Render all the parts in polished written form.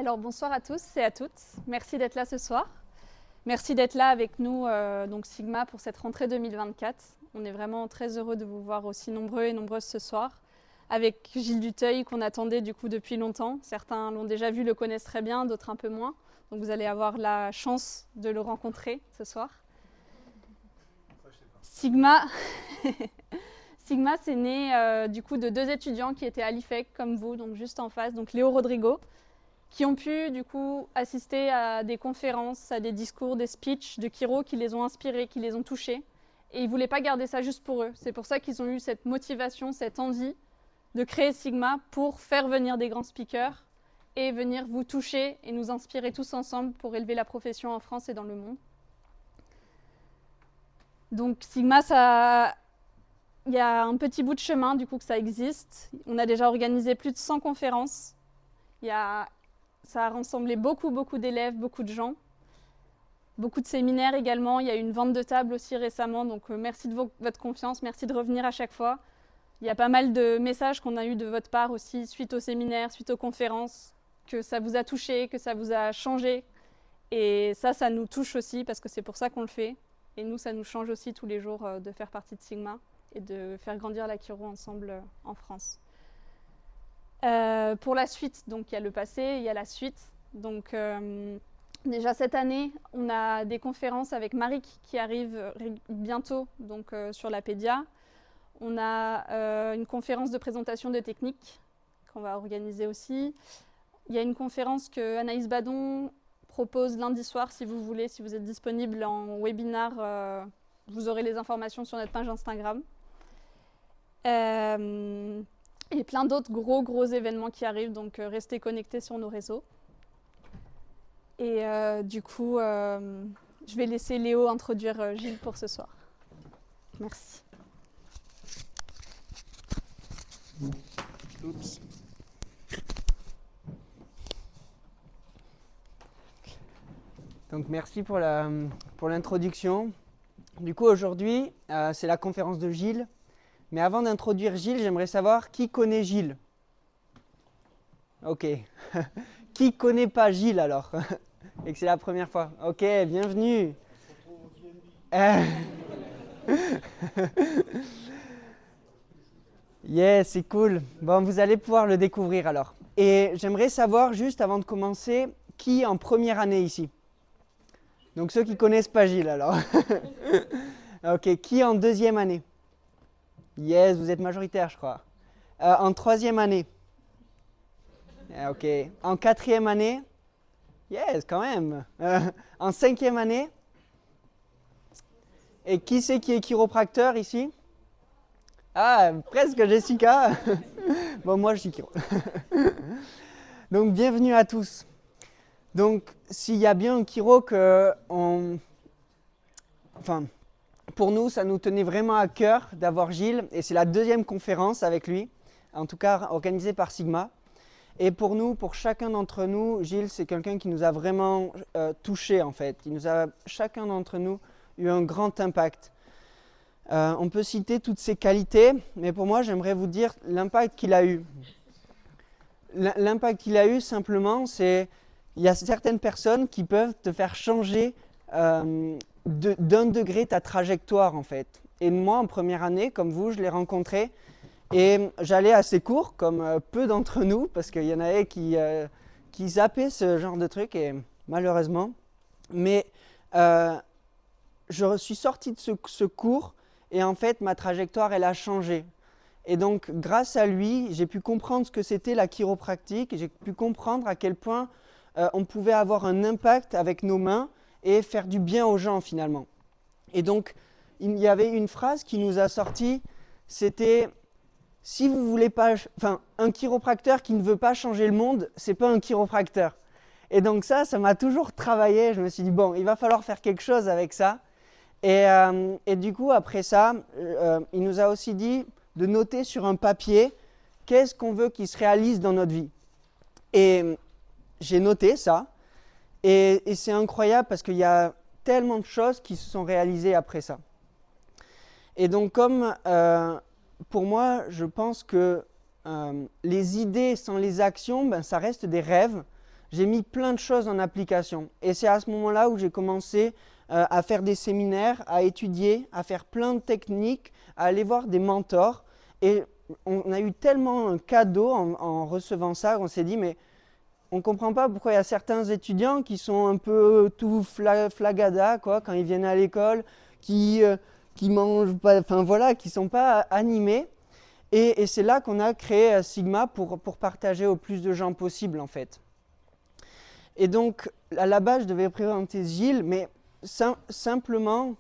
Alors bonsoir à tous et à toutes, merci d'être là ce soir. Merci d'être là avec nous, donc Sigma, pour cette rentrée 2024. On est vraiment très heureux de vous voir aussi nombreux et nombreuses ce soir, avec Gilles Duteuil qu'on attendait du coup depuis longtemps. Certains l'ont déjà vu, le connaissent très bien, d'autres un peu moins. Donc vous allez avoir la chance de le rencontrer ce soir. Sigma, Sigma, c'est né du coup de deux étudiants qui étaient à l'IFEC comme vous, donc juste en face, donc Léo Rodrigo, qui ont pu du coup assister à des conférences, à des discours, des speeches de Kiro qui les ont inspirés, qui les ont touchés. Et ils ne voulaient pas garder ça juste pour eux. C'est pour ça qu'ils ont eu cette motivation, cette envie de créer Sigma pour faire venir des grands speakers et venir vous toucher et nous inspirer tous ensemble pour élever la profession en France et dans le monde. Donc Sigma, il y a un petit bout de chemin du coup que ça existe. On a déjà organisé plus de 100 conférences. Ça a rassemblé beaucoup d'élèves, beaucoup de gens. Beaucoup de séminaires également. Il y a eu une vente de table aussi récemment. Donc merci de votre confiance, merci de revenir à chaque fois. Il y a pas mal de messages qu'on a eu de votre part aussi suite aux séminaires, suite aux conférences, que ça vous a touché, que ça vous a changé. Et ça nous touche aussi parce que c'est pour ça qu'on le fait. Et nous, ça nous change aussi tous les jours de faire partie de Sigma et de faire grandir la Kiro ensemble en France. Pour la suite, donc il y a le passé, il y a la suite. Donc déjà cette année, on a des conférences avec Marik qui arrivent bientôt donc, sur la Pédia. On a une conférence de présentation de techniques qu'on va organiser aussi. Il y a une conférence que Anaïs Badon propose lundi soir si vous voulez, si vous êtes disponible en webinar, vous aurez les informations sur notre page Instagram. Et plein d'autres gros événements qui arrivent, donc restez connectés sur nos réseaux. Et du coup, je vais laisser Léo introduire Gilles pour ce soir. Merci. Oups. Donc merci pour l'introduction. Du coup, aujourd'hui, c'est la conférence de Gilles. Mais avant d'introduire Gilles, j'aimerais savoir qui connaît Gilles. Ok. Qui connaît pas Gilles alors? Et que c'est la première fois. Ok, bienvenue. Yeah, c'est cool. Bon, vous allez pouvoir le découvrir alors. Et j'aimerais savoir, juste avant de commencer, qui est en première année ici? Donc ceux qui connaissent pas Gilles alors. Ok, qui est en deuxième année? Yes, vous êtes majoritaire, je crois. En troisième année? Ok. En quatrième année? Yes, quand même. En cinquième année? Et qui c'est qui est chiropracteur ici? Ah, presque Jessica. Bon, moi je suis chiro. Donc, bienvenue à tous. Donc, s'il y a bien un chiro pour nous, ça nous tenait vraiment à cœur d'avoir Gilles, et c'est la deuxième conférence avec lui, en tout cas organisée par Sigma. Et pour nous, pour chacun d'entre nous, Gilles, c'est quelqu'un qui nous a vraiment touchés en fait. Chacun d'entre nous eu un grand impact. On peut citer toutes ses qualités, mais pour moi, j'aimerais vous dire l'impact qu'il a eu. L'impact qu'il a eu, simplement, c'est il y a certaines personnes qui peuvent te faire changer d'un degré ta trajectoire en fait. Et moi, en première année, comme vous, je l'ai rencontré et j'allais à ses cours, comme peu d'entre nous, parce qu'il y en avait qui zappaient ce genre de truc, et malheureusement. Mais je suis sorti de ce cours et en fait, ma trajectoire, elle a changé. Et donc, grâce à lui, j'ai pu comprendre ce que c'était la chiropractique, j'ai pu comprendre à quel point on pouvait avoir un impact avec nos mains et faire du bien aux gens finalement. Et donc, il y avait une phrase qui nous a sorti, c'était « Si vous voulez pas, un chiropracteur qui ne veut pas changer le monde, c'est pas un chiropracteur ». Et donc ça m'a toujours travaillé, je me suis dit « Bon, il va falloir faire quelque chose avec ça ». Et du coup, après ça, il nous a aussi dit de noter sur un papier qu'est-ce qu'on veut qu'il se réalise dans notre vie. Et j'ai noté ça, et c'est incroyable parce qu'il y a tellement de choses qui se sont réalisées après ça. Et donc comme pour moi, je pense que les idées sans les actions, ça reste des rêves. j'ai mis plein de choses en application. Et c'est à ce moment-là où j'ai commencé à faire des séminaires, à étudier, à faire plein de techniques, à aller voir des mentors. Et on a eu tellement un cadeau en recevant ça, on s'est dit, mais on ne comprend pas pourquoi il y a certains étudiants qui sont un peu tout flagada quoi, quand ils viennent à l'école, qui mangent pas, enfin voilà, qui ne sont pas animés. Et c'est là qu'on a créé Sigma pour partager au plus de gens possible en fait. Et donc à la base je devais présenter Gilles, mais simplement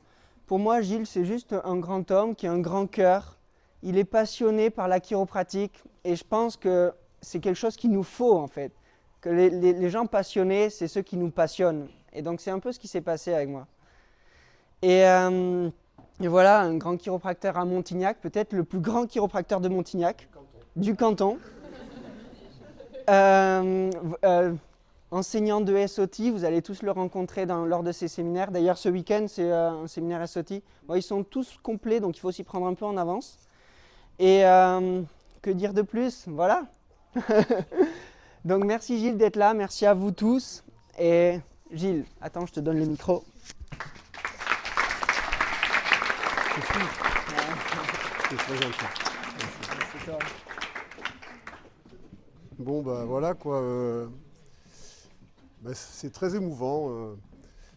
pour moi Gilles c'est juste un grand homme qui a un grand cœur. Il est passionné par la chiropratique et je pense que c'est quelque chose qu'il nous faut en fait. Que les gens passionnés, c'est ceux qui nous passionnent. Et donc c'est un peu ce qui s'est passé avec moi. Et voilà, un grand chiropracteur à Montignac, peut-être le plus grand chiropracteur de Montignac, du canton. Enseignant de SOT, vous allez tous le rencontrer lors de ces séminaires. D'ailleurs, ce week-end, c'est un séminaire SOT. Bon, ils sont tous complets, donc il faut s'y prendre un peu en avance. Et que dire de plus? Voilà. Donc merci Gilles d'être là, merci à vous tous. Et Gilles, attends, je te donne le micro. C'est très gentil. Bon, bah voilà quoi. C'est très émouvant.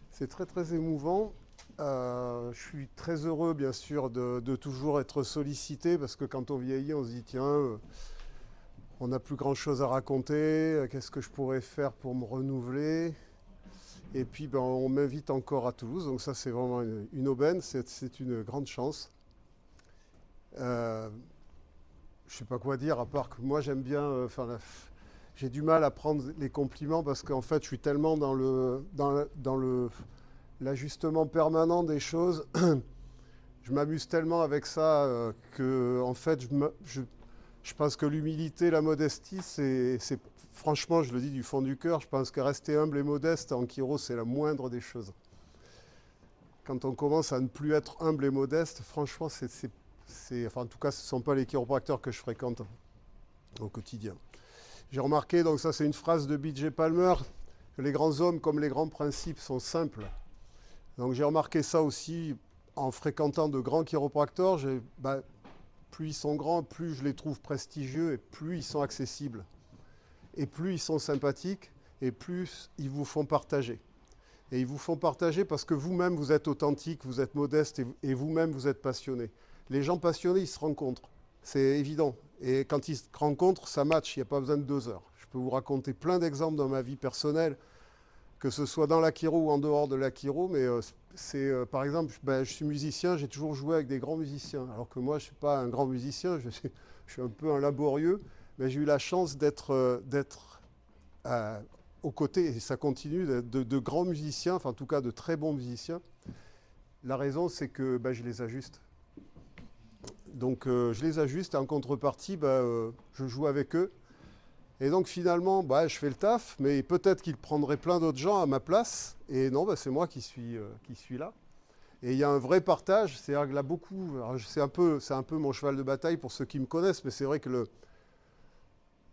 C'est très émouvant. Je suis très heureux, bien sûr, de toujours être sollicité parce que quand on vieillit, on se dit tiens, on n'a plus grand-chose à raconter. Qu'est-ce que je pourrais faire pour me renouveler? Et puis, ben, on m'invite encore à Toulouse. Donc ça, c'est vraiment une aubaine. C'est une grande chance. Je ne sais pas quoi dire, à part que moi, j'aime bien... j'ai du mal à prendre les compliments parce qu'en fait, je suis tellement dans l'ajustement permanent des choses. Je m'amuse tellement avec ça que, en fait, je pense que l'humilité, la modestie, c'est franchement, je le dis du fond du cœur, je pense que rester humble et modeste en chiro, c'est la moindre des choses. Quand on commence à ne plus être humble et modeste, franchement, enfin, en tout cas, ce ne sont pas les chiropracteurs que je fréquente au quotidien. J'ai remarqué, donc ça c'est une phrase de B.J. Palmer, que les grands hommes comme les grands principes sont simples. Donc j'ai remarqué ça aussi en fréquentant de grands chiropracteurs. Plus ils sont grands, plus je les trouve prestigieux et plus ils sont accessibles. Et plus ils sont sympathiques et plus ils vous font partager. Et ils vous font partager parce que vous-même vous êtes authentique, vous êtes modeste et vous-même vous êtes passionné. Les gens passionnés, ils se rencontrent. C'est évident. Et quand ils se rencontrent, ça match. Il n'y a pas besoin de 2 heures. Je peux vous raconter plein d'exemples dans ma vie personnelle, que ce soit dans la chiro ou en dehors de la chiro, mais par exemple, je suis musicien, j'ai toujours joué avec des grands musiciens, alors que moi, je ne suis pas un grand musicien, je suis un peu un laborieux, mais j'ai eu la chance d'être aux côtés, et ça continue, de grands musiciens, enfin en tout cas de très bons musiciens. La raison, c'est que je les ajuste. Donc je les ajuste et en contrepartie, je joue avec eux. Et donc finalement, je fais le taf, mais peut-être qu'ils prendraient plein d'autres gens à ma place. Et non, c'est moi qui suis là. Et il y a un vrai partage. C'est-à-dire que là, c'est un peu mon cheval de bataille pour ceux qui me connaissent, mais c'est vrai que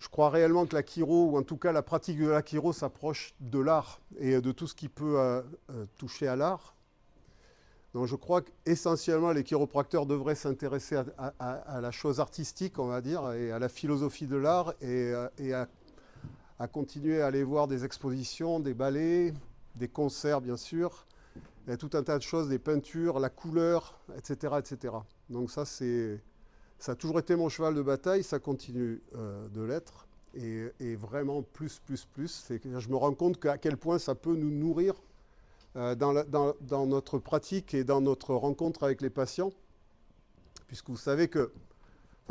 je crois réellement que la chiro, ou en tout cas la pratique de la chiro, s'approche de l'art et de tout ce qui peut toucher à l'art. Donc je crois qu'essentiellement, les chiropracteurs devraient s'intéresser à la chose artistique, on va dire, et à la philosophie de l'art, et à continuer à aller voir des expositions, des ballets, des concerts, bien sûr, et tout un tas de choses, des peintures, la couleur, etc. etc. Donc ça a toujours été mon cheval de bataille, ça continue de l'être, et vraiment plus. Je me rends compte à quel point ça peut nous nourrir dans notre pratique et dans notre rencontre avec les patients, puisque vous savez que,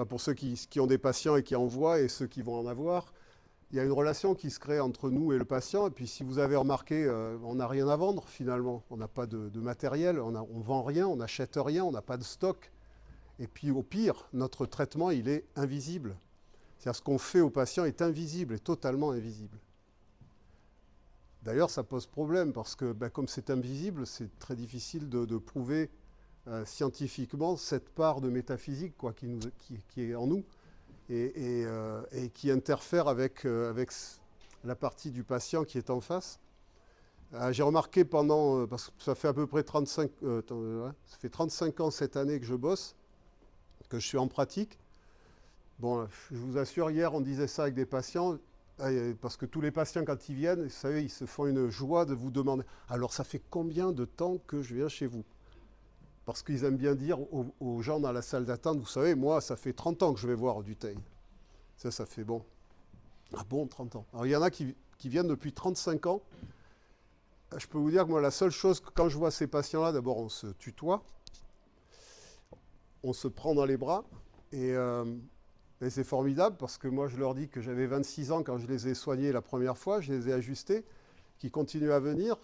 pour ceux qui ont des patients et qui en voient et ceux qui vont en avoir, il y a une relation qui se crée entre nous et le patient. Et puis si vous avez remarqué, on n'a rien à vendre finalement, on n'a pas de matériel, on ne vend rien, on n'achète rien, on n'a pas de stock. Et puis au pire, notre traitement, il est invisible. C'est-à-dire ce qu'on fait au patient est invisible, est totalement invisible. D'ailleurs, ça pose problème parce que comme c'est invisible, c'est très difficile de prouver scientifiquement cette part de métaphysique qui est en nous et qui interfère avec la partie du patient qui est en face. J'ai remarqué pendant, parce que ça fait à peu près 35 ans cette année que je bosse, que je suis en pratique. Bon, je vous assure, hier on disait ça avec des patients, parce que tous les patients quand ils viennent, vous savez, ils se font une joie de vous demander « Alors ça fait combien de temps que je viens chez vous ?» Parce qu'ils aiment bien dire aux gens dans la salle d'attente, vous savez, moi ça fait 30 ans que je vais voir Dutheil. Ça fait bon. Ah bon, 30 ans. Alors il y en a qui viennent depuis 35 ans. Je peux vous dire que moi, la seule chose, quand je vois ces patients-là, d'abord, on se tutoie, on se prend dans les bras, et c'est formidable, parce que moi, je leur dis que j'avais 26 ans quand je les ai soignés la première fois, je les ai ajustés, qui continuent à venir,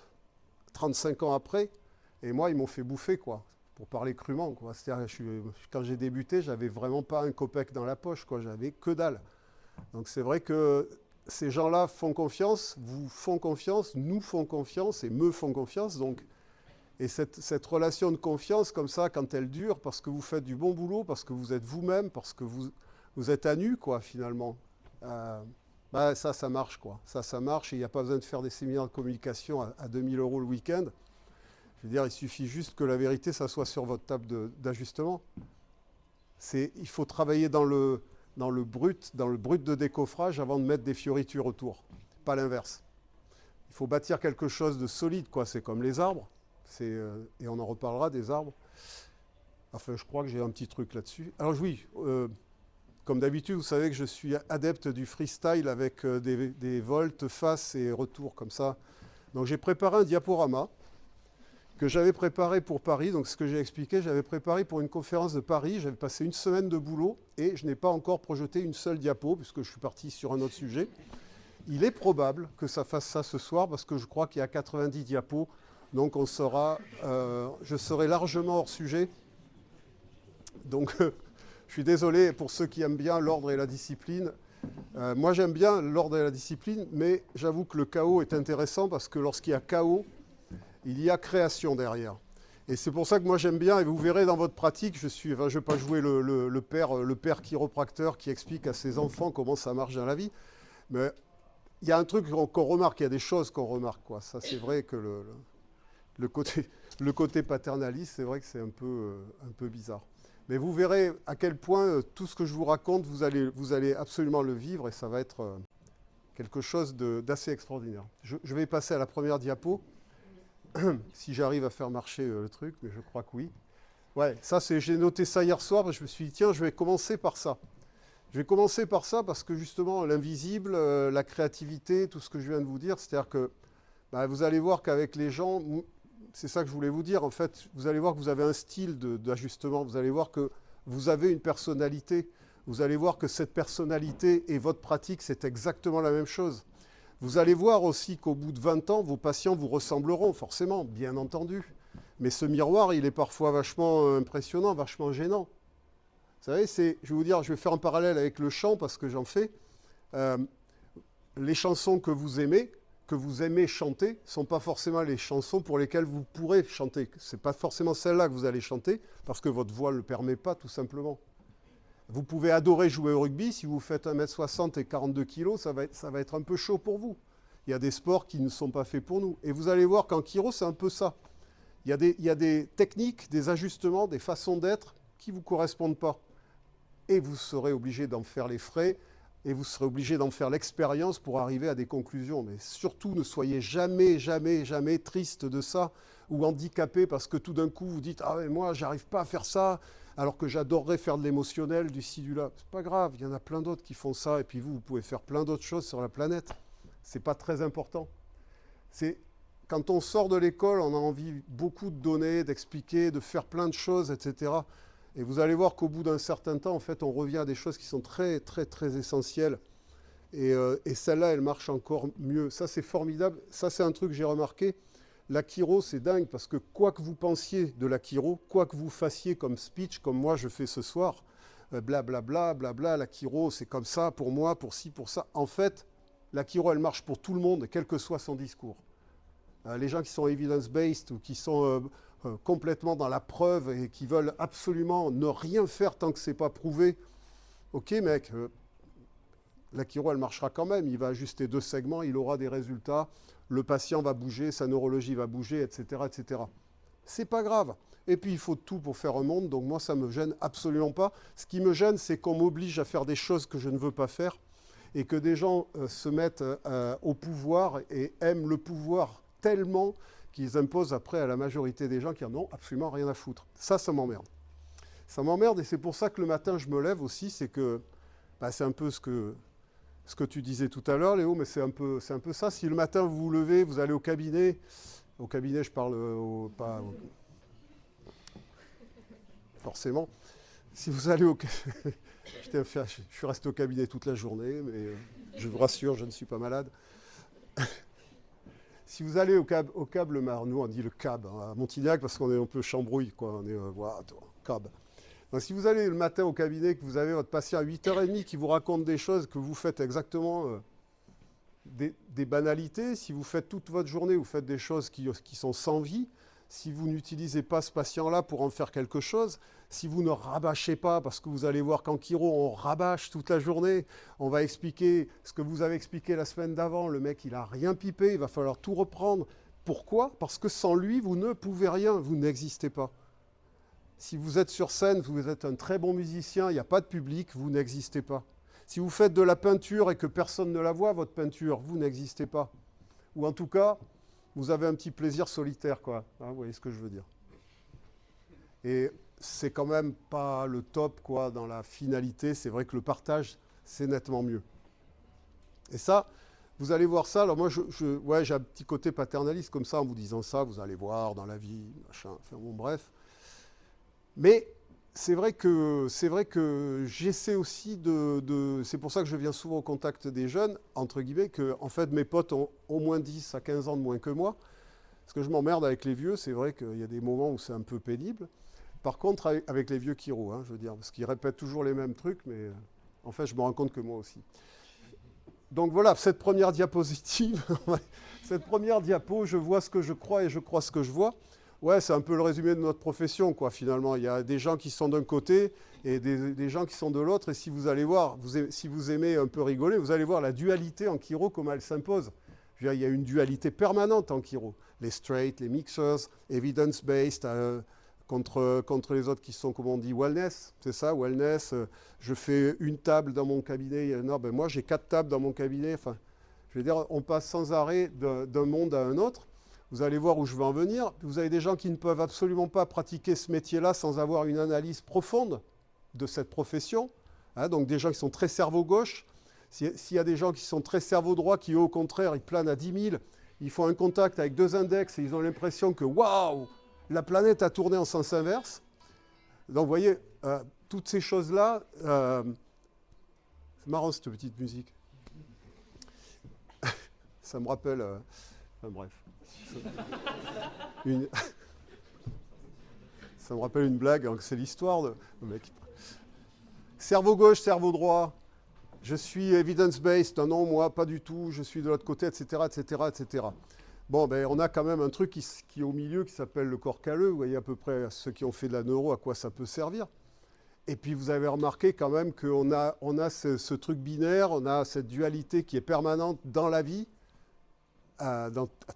35 ans après, et moi, ils m'ont fait bouffer, quoi, pour parler crûment, quoi. C'est-à-dire, quand j'ai débuté, j'avais vraiment pas un copec dans la poche, quoi, j'avais que dalle. Donc c'est vrai que ces gens-là font confiance, vous font confiance, nous font confiance et me font confiance. Donc, et cette relation de confiance, comme ça, quand elle dure, parce que vous faites du bon boulot, parce que vous êtes vous-même, parce que vous êtes à nu, quoi, finalement, ça marche, quoi. Ça marche, et il n'y a pas besoin de faire des séminaires de communication à 2000 € le week-end. Je veux dire, il suffit juste que la vérité, ça soit sur votre table d'ajustement. Il faut travailler dans le brut de décoffrage avant de mettre des fioritures autour, pas l'inverse. Il faut bâtir quelque chose de solide, quoi. C'est comme les arbres, et on en reparlera des arbres. Enfin, je crois que j'ai un petit truc là-dessus. Alors oui, comme d'habitude, vous savez que je suis adepte du freestyle avec des volts, face et retour, comme ça. Donc j'ai préparé un diaporama que j'avais préparé pour Paris. Donc ce que j'ai expliqué, j'avais préparé pour une conférence de Paris. J'avais passé une semaine de boulot et je n'ai pas encore projeté une seule diapo puisque je suis parti sur un autre sujet. Il est probable que ça fasse ça ce soir parce que je crois qu'il y a 90 diapos. Donc je serai largement hors sujet. Donc je suis désolé pour ceux qui aiment bien l'ordre et la discipline. Moi j'aime bien l'ordre et la discipline, mais j'avoue que le chaos est intéressant parce que lorsqu'il y a chaos, il y a création derrière. Et c'est pour ça que moi j'aime bien, et vous verrez dans votre pratique, je ne vais pas jouer le père chiropracteur qui explique à ses enfants comment ça marche dans la vie, mais il y a un truc qu'on remarque, il y a des choses qu'on remarque, quoi. Ça c'est vrai que le côté paternaliste, c'est vrai que c'est un peu bizarre. Mais vous verrez à quel point tout ce que je vous raconte, vous allez absolument le vivre, et ça va être quelque chose d'assez extraordinaire. Je vais passer à la première diapo. Si j'arrive à faire marcher le truc, mais je crois que oui. Ouais, ça j'ai noté ça hier soir, parce que je me suis dit, tiens, je vais commencer par ça. Je vais commencer par ça parce que justement, l'invisible, la créativité, tout ce que je viens de vous dire, c'est-à-dire que vous allez voir qu'avec les gens, c'est ça que je voulais vous dire, en fait, vous allez voir que vous avez un style d'ajustement, vous allez voir que vous avez une personnalité, vous allez voir que cette personnalité et votre pratique, c'est exactement la même chose. Vous allez voir aussi qu'au bout de 20 ans, vos patients vous ressembleront, forcément, bien entendu. Mais ce miroir, il est parfois vachement impressionnant, vachement gênant. Vous savez, je vais vous dire, je vais faire un parallèle avec le chant, parce que j'en fais. Les chansons que vous aimez chanter, ne sont pas forcément les chansons pour lesquelles vous pourrez chanter. Ce n'est pas forcément celle-là que vous allez chanter, parce que votre voix ne le permet pas, tout simplement. Vous pouvez adorer jouer au rugby, si vous faites 1m60 et 42 kg, ça va être un peu chaud pour vous. Il y a des sports qui ne sont pas faits pour nous. Et vous allez voir qu'en chiro, c'est un peu ça. Il y a des techniques, des ajustements, des façons d'être qui ne vous correspondent pas. Et vous serez obligé d'en faire les frais, et vous serez obligé d'en faire l'expérience pour arriver à des conclusions. Mais surtout, ne soyez jamais, jamais, jamais triste de ça, ou handicapé parce que tout d'un coup, vous dites « Ah, mais moi, j'arrive pas à faire ça ». Alors que j'adorerais faire de l'émotionnel, du ci, du là. C'est pas grave, il y en a plein d'autres qui font ça, et puis vous pouvez faire plein d'autres choses sur la planète. C'est pas très important. Quand on sort de l'école, on a envie beaucoup de donner, d'expliquer, de faire plein de choses, etc. Et vous allez voir qu'au bout d'un certain temps, en fait, on revient à des choses qui sont très, très, très essentielles. Et celle-là, elle marche encore mieux. Ça, c'est formidable. Ça, c'est un truc que j'ai remarqué. La chiro, c'est dingue parce que quoi que vous pensiez de la chiro, quoi que vous fassiez comme speech, comme moi je fais ce soir, blablabla, blabla, la chiro, c'est comme ça pour moi, pour ci, pour ça. En fait, la chiro, elle marche pour tout le monde, quel que soit son discours. Les gens qui sont evidence-based ou qui sont complètement dans la preuve et qui veulent absolument ne rien faire tant que c'est pas prouvé, ok mec, la chiro, elle marchera quand même. Il va ajuster 2 segments, il aura des résultats. Le patient va bouger, sa neurologie va bouger, etc., etc. C'est pas grave. Et puis, il faut tout pour faire un monde. Donc, moi, ça me gêne absolument pas. Ce qui me gêne, c'est qu'on m'oblige à faire des choses que je ne veux pas faire et que des gens se mettent au pouvoir et aiment le pouvoir tellement qu'ils imposent après à la majorité des gens qui en ont absolument rien à foutre. Ça m'emmerde. Ça m'emmerde et c'est pour ça que le matin, je me lève aussi. C'est que, c'est un peu ce que tu disais tout à l'heure, Léo, mais c'est un peu ça. Si le matin, vous vous levez, vous allez au cabinet, je parle pas forcément. Si vous allez au je suis resté au cabinet toute la journée, mais je vous rassure, je ne suis pas malade. Si vous allez au cab le matin, nous on dit le cab, hein, à Montignac, parce qu'on est un peu chambrouille, quoi. On est, cab. Donc, si vous allez le matin au cabinet, que vous avez votre patient à 8h30 qui vous raconte des choses, que vous faites exactement des banalités, si vous faites toute votre journée, vous faites des choses qui sont sans vie, si vous n'utilisez pas ce patient-là pour en faire quelque chose, si vous ne rabâchez pas, parce que vous allez voir qu'en chiro, on rabâche toute la journée, on va expliquer ce que vous avez expliqué la semaine d'avant, le mec, il n'a rien pipé, il va falloir tout reprendre. Pourquoi? Parce que sans lui, vous ne pouvez rien, vous n'existez pas. Si vous êtes sur scène, vous êtes un très bon musicien, il n'y a pas de public, vous n'existez pas. Si vous faites de la peinture et que personne ne la voit, votre peinture, vous n'existez pas. Ou en tout cas, vous avez un petit plaisir solitaire, quoi. Hein, vous voyez ce que je veux dire. Et c'est quand même pas le top, quoi, dans la finalité. C'est vrai que le partage, c'est nettement mieux. Et ça, vous allez voir ça. Alors moi, j'ai un petit côté paternaliste comme ça, en vous disant ça, vous allez voir dans la vie, machin, enfin bon, bref. Mais c'est vrai que j'essaie aussi c'est pour ça que je viens souvent au contact des jeunes, entre guillemets, que en fait mes potes ont au moins 10 à 15 ans de moins que moi. Parce que je m'emmerde avec les vieux, c'est vrai qu'il y a des moments où c'est un peu pénible. Par contre, avec les vieux chiro, hein, je veux dire, parce qu'ils répètent toujours les mêmes trucs, mais en fait, je me rends compte que moi aussi. Donc voilà, cette première diapositive, cette première diapo, je vois ce que je crois et je crois ce que je vois. Ouais, c'est un peu le résumé de notre profession, quoi, finalement. Il y a des gens qui sont d'un côté et des gens qui sont de l'autre. Et si vous allez voir, si vous aimez un peu rigoler, vous allez voir la dualité en chiro, comment elle s'impose. Il y a une dualité permanente en chiro. Les straight, les mixers, evidence-based, contre les autres qui sont, comme on dit, wellness. C'est ça, wellness. Je fais une table dans mon cabinet. Non, moi, j'ai 4 tables dans mon cabinet. Enfin, je veux dire, on passe sans arrêt d'un monde à un autre. Vous allez voir où je veux en venir. Vous avez des gens qui ne peuvent absolument pas pratiquer ce métier-là sans avoir une analyse profonde de cette profession. Hein, donc des gens qui sont très cerveau gauche. S'il y a des gens qui sont très cerveau droit, qui eux, au contraire, ils planent à 10 000, ils font un contact avec 2 index et ils ont l'impression que waouh, la planète a tourné en sens inverse. Donc vous voyez, toutes ces choses-là, c'est marrant cette petite musique. Ça me rappelle, enfin bref. Ça me rappelle une blague, hein, c'est l'histoire de le mec. Cerveau gauche, cerveau droit. Je suis evidence-based, non, moi, pas du tout, je suis de l'autre côté, etc., etc., etc. Bon, ben, on a quand même un truc qui est au milieu, qui s'appelle le corps calleux. Vous voyez à peu près ceux qui ont fait de la neuro, à quoi ça peut servir. Et puis, vous avez remarqué quand même qu'on a ce truc binaire, on a cette dualité qui est permanente dans la vie, à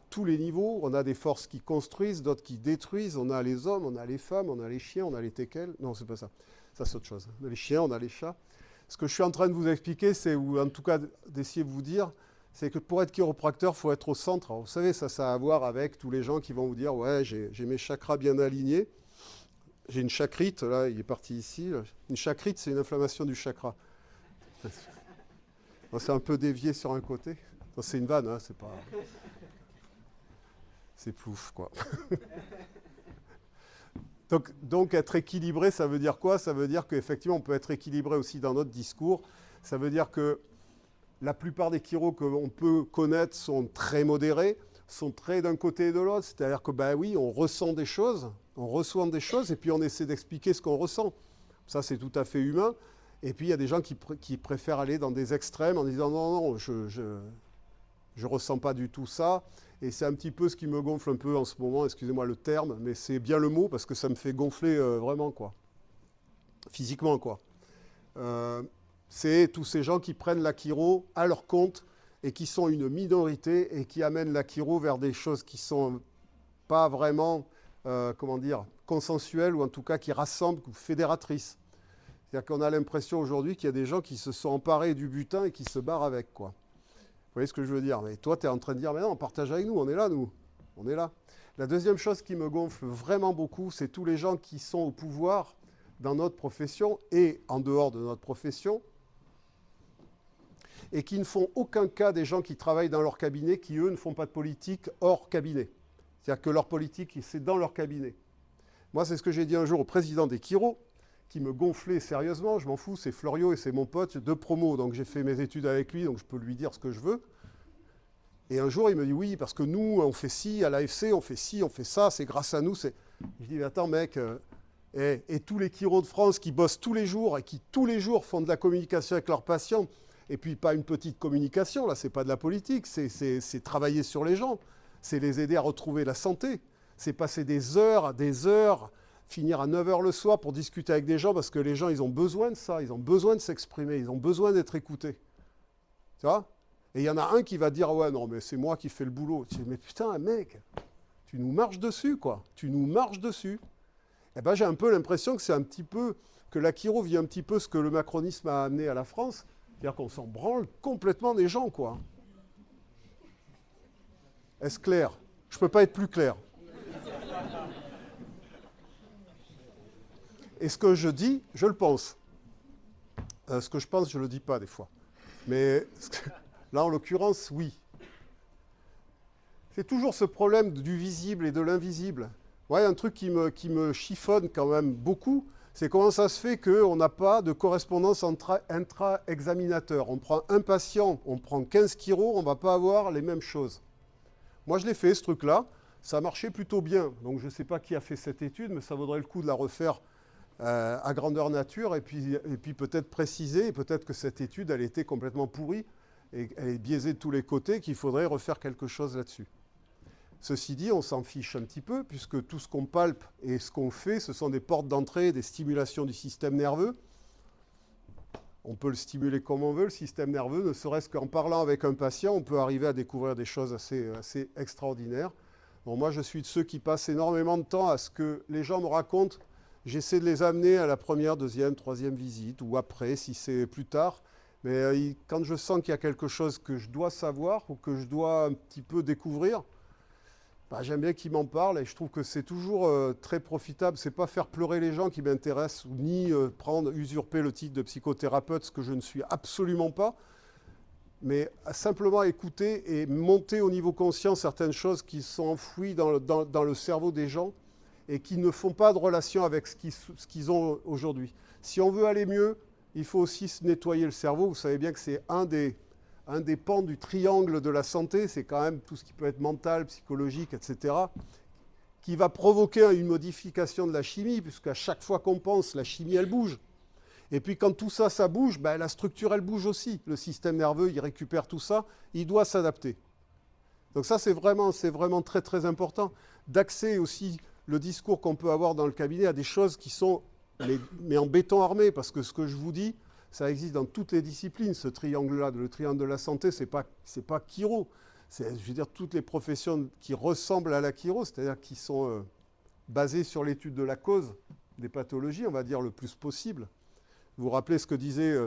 tous les niveaux. On a des forces qui construisent, d'autres qui détruisent. On a les hommes, on a les femmes, on a les chiens, on a les teckels. Non, c'est pas ça. Ça, c'est autre chose. On a les chiens, on a les chats. Ce que je suis en train de vous expliquer, c'est, ou en tout cas d'essayer de vous dire, c'est que pour être chiropracteur, il faut être au centre. Alors, vous savez, ça a à voir avec tous les gens qui vont vous dire « Ouais, j'ai mes chakras bien alignés. J'ai une chakrite, là, il est parti ici. Là. Une chakrite, c'est une inflammation du chakra. » C'est un peu dévié sur un côté. C'est une vanne, hein, c'est pas... C'est plouf, quoi. Donc, être équilibré, ça veut dire quoi? Ça veut dire qu'effectivement, on peut être équilibré aussi dans notre discours. Ça veut dire que la plupart des chiros qu'on peut connaître sont très modérés, sont très d'un côté et de l'autre. C'est-à-dire que, ben oui, on ressent des choses, et puis on essaie d'expliquer ce qu'on ressent. Ça, c'est tout à fait humain. Et puis, il y a des gens qui préfèrent aller dans des extrêmes en disant « Non, je ressens pas du tout ça ». Et c'est un petit peu ce qui me gonfle un peu en ce moment, excusez-moi le terme, mais c'est bien le mot parce que ça me fait gonfler vraiment, quoi. Physiquement, quoi. C'est tous ces gens qui prennent la chiro à leur compte et qui sont une minorité et qui amènent la chiro vers des choses qui ne sont pas vraiment, consensuelles ou en tout cas qui rassemblent ou fédératrices. C'est-à-dire qu'on a l'impression aujourd'hui qu'il y a des gens qui se sont emparés du butin et qui se barrent avec, quoi. Vous voyez ce que je veux dire? Mais toi, tu es en train de dire, mais non, on partage avec nous, on est là, nous. On est là. La deuxième chose qui me gonfle vraiment beaucoup, c'est tous les gens qui sont au pouvoir dans notre profession et en dehors de notre profession et qui ne font aucun cas des gens qui travaillent dans leur cabinet, qui, eux, ne font pas de politique hors cabinet. C'est-à-dire que leur politique, c'est dans leur cabinet. Moi, c'est ce que j'ai dit un jour au président des Chiro, qui me gonflait sérieusement, je m'en fous, c'est Florio et c'est mon pote de promo, donc j'ai fait mes études avec lui, donc je peux lui dire ce que je veux. Et un jour, il me dit, oui, parce que nous, on fait ci, à l'AFC, on fait ci, on fait ça, c'est grâce à nous. Je dis, mais attends, mec, et tous les chiros de France qui bossent tous les jours et qui tous les jours font de la communication avec leurs patients, et puis pas une petite communication, là, c'est pas de la politique, c'est travailler sur les gens, c'est les aider à retrouver la santé, c'est passer des heures, finir à 9h le soir pour discuter avec des gens, parce que les gens, ils ont besoin de ça, ils ont besoin de s'exprimer, ils ont besoin d'être écoutés. Tu vois? Et il y en a un qui va dire, ouais, non, mais c'est moi qui fais le boulot. Tu dis, mais putain, mec, tu nous marches dessus, quoi. Tu nous marches dessus. Eh ben, j'ai un peu l'impression que c'est un petit peu, que la chiro vit un petit peu ce que le macronisme a amené à la France, c'est-à-dire qu'on s'en branle complètement des gens, quoi. Est-ce clair? Je ne peux pas être plus clair. Et ce que je dis, je le pense. Ce que je pense, je ne le dis pas des fois. Mais là, en l'occurrence, oui. C'est toujours ce problème du visible et de l'invisible. Ouais, un truc qui me chiffonne quand même beaucoup, c'est comment ça se fait qu'on n'a pas de correspondance intra-examinateur. On prend un patient, on prend 15 chiro, on ne va pas avoir les mêmes choses. Moi, je l'ai fait, ce truc-là. Ça a marché plutôt bien. Donc, je ne sais pas qui a fait cette étude, mais ça vaudrait le coup de la refaire à grandeur nature et puis peut-être préciser, et peut-être que cette étude, elle était complètement pourrie et elle est biaisée de tous les côtés, qu'il faudrait refaire quelque chose là-dessus. Ceci dit, on s'en fiche un petit peu, puisque tout ce qu'on palpe et ce qu'on fait, ce sont des portes d'entrée, des stimulations du système nerveux. On peut le stimuler comme on veut, le système nerveux, ne serait-ce qu'en parlant avec un patient, on peut arriver à découvrir des choses assez extraordinaires. Bon, moi, je suis de ceux qui passent énormément de temps à ce que les gens me racontent. J'essaie de les amener à la première, deuxième, troisième visite, ou après, si c'est plus tard. Mais quand je sens qu'il y a quelque chose que je dois savoir ou que je dois un petit peu découvrir, bah, j'aime bien qu'ils m'en parlent et je trouve que c'est toujours très profitable. C'est pas faire pleurer les gens qui m'intéressent, ni usurper le titre de psychothérapeute, ce que je ne suis absolument pas, mais simplement écouter et monter au niveau conscient certaines choses qui sont enfouies dans le cerveau des gens et qui ne font pas de relation avec ce qu'ils ont aujourd'hui. Si on veut aller mieux, il faut aussi se nettoyer le cerveau. Vous savez bien que c'est un des pans du triangle de la santé, c'est quand même tout ce qui peut être mental, psychologique, etc., qui va provoquer une modification de la chimie, puisqu'à chaque fois qu'on pense, la chimie, elle bouge. Et puis quand tout ça, ça bouge, ben, la structure, elle bouge aussi. Le système nerveux, il récupère tout ça, il doit s'adapter. Donc ça, c'est vraiment très, très important d'axer aussi le discours qu'on peut avoir dans le cabinet à des choses qui sont, mais en béton armé, parce que ce que je vous dis, ça existe dans toutes les disciplines, ce triangle-là, le triangle de la santé, c'est pas chiro. C'est, je veux dire, toutes les professions qui ressemblent à la chiro, c'est-à-dire qui sont basées sur l'étude de la cause des pathologies, on va dire le plus possible. Vous vous rappelez ce que disait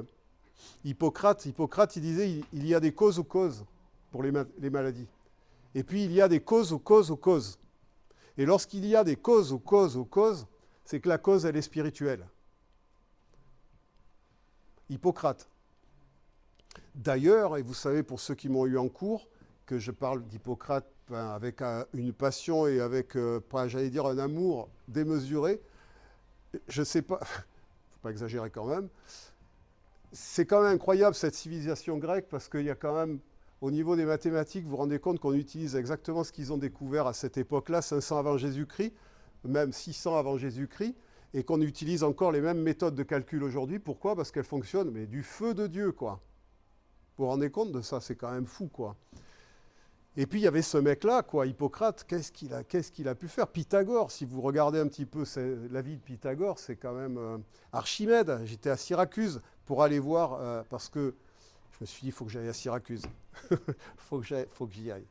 Hippocrate? Hippocrate, il disait, il y a des causes aux causes pour les maladies. Et puis, il y a des causes aux causes aux causes. Et lorsqu'il y a des causes aux causes aux causes, c'est que la cause, elle est spirituelle. Hippocrate. D'ailleurs, et vous savez, pour ceux qui m'ont eu en cours, que je parle d'Hippocrate avec une passion et avec, j'allais dire, un amour démesuré, je ne sais pas, il ne faut pas exagérer quand même, c'est quand même incroyable cette civilisation grecque, parce qu'il y a quand même, au niveau des mathématiques, vous vous rendez compte qu'on utilise exactement ce qu'ils ont découvert à cette époque-là, 500 avant Jésus-Christ, même 600 avant Jésus-Christ, et qu'on utilise encore les mêmes méthodes de calcul aujourd'hui. Pourquoi? Parce qu'elles fonctionnent, mais du feu de Dieu, quoi. Vous vous rendez compte de ça? C'est quand même fou, quoi. Et puis il y avait ce mec-là, quoi, Hippocrate, qu'est-ce qu'il a pu faire? Pythagore, si vous regardez un petit peu la vie de Pythagore, c'est quand même Archimède. J'étais à Syracuse pour aller voir, parce que je me suis dit, il faut que j'aille à Syracuse. faut que j'y aille.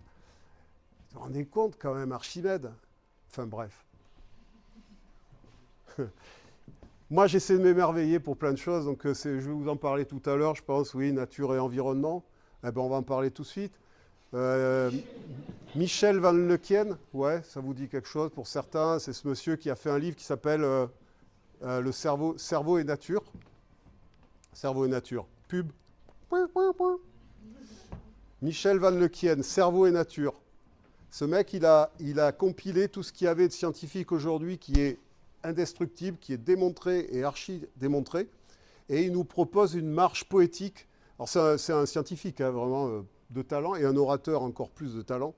Vous vous rendez compte quand même, Archimède? Enfin bref. Moi, j'essaie de m'émerveiller pour plein de choses, donc je vais vous en parler tout à l'heure, je pense, oui, nature et environnement. Eh ben, on va en parler tout de suite. Michel Van Lequien, ouais, ça vous dit quelque chose pour certains, c'est ce monsieur qui a fait un livre qui s'appelle Le cerveau et nature. Cerveau et nature. Pub. Michel Van Lequien, Cerveau et nature. Ce mec, il a compilé tout ce qu'il y avait de scientifique aujourd'hui qui est indestructible, qui est démontré et archi-démontré. Et il nous propose une marche poétique. Alors c'est un scientifique, hein, vraiment de talent, et un orateur encore plus de talent.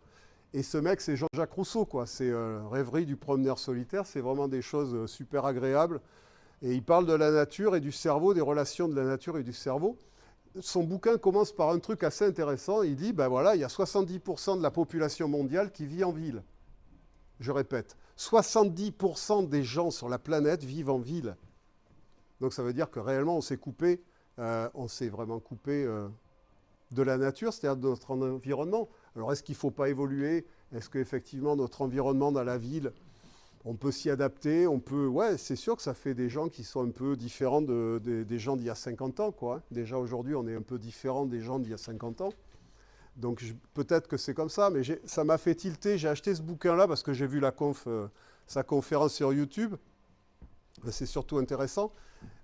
Et ce mec, c'est Jean-Jacques Rousseau, quoi. C'est Rêverie du promeneur solitaire. C'est vraiment des choses super agréables. Et il parle de la nature et du cerveau, des relations de la nature et du cerveau. Son bouquin commence par un truc assez intéressant. Il dit, ben voilà, il y a 70% de la population mondiale qui vit en ville. Je répète, 70% des gens sur la planète vivent en ville. Donc ça veut dire que réellement, on s'est vraiment coupé de la nature, c'est-à-dire de notre environnement. Alors est-ce qu'il ne faut pas évoluer? Est-ce qu'effectivement, notre environnement dans la ville, on peut s'y adapter? Ouais, c'est sûr que ça fait des gens qui sont un peu différents des gens d'il y a 50 ans, quoi. Déjà aujourd'hui, on est un peu différents des gens d'il y a 50 ans. Donc peut-être que c'est comme ça, mais ça m'a fait tilter. J'ai acheté ce bouquin-là parce que j'ai vu sa conférence sur YouTube. C'est surtout intéressant.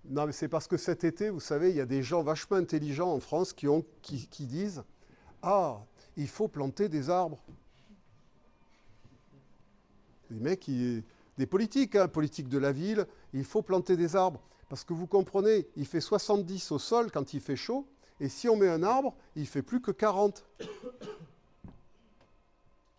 Non, mais c'est parce que cet été, vous savez, il y a des gens vachement intelligents en France qui disent « Ah, il faut planter des arbres ». Des mecs, des politiques, hein, politiques de la ville, il faut planter des arbres. Parce que vous comprenez, il fait 70 au sol quand il fait chaud, et si on met un arbre, il ne fait plus que 40.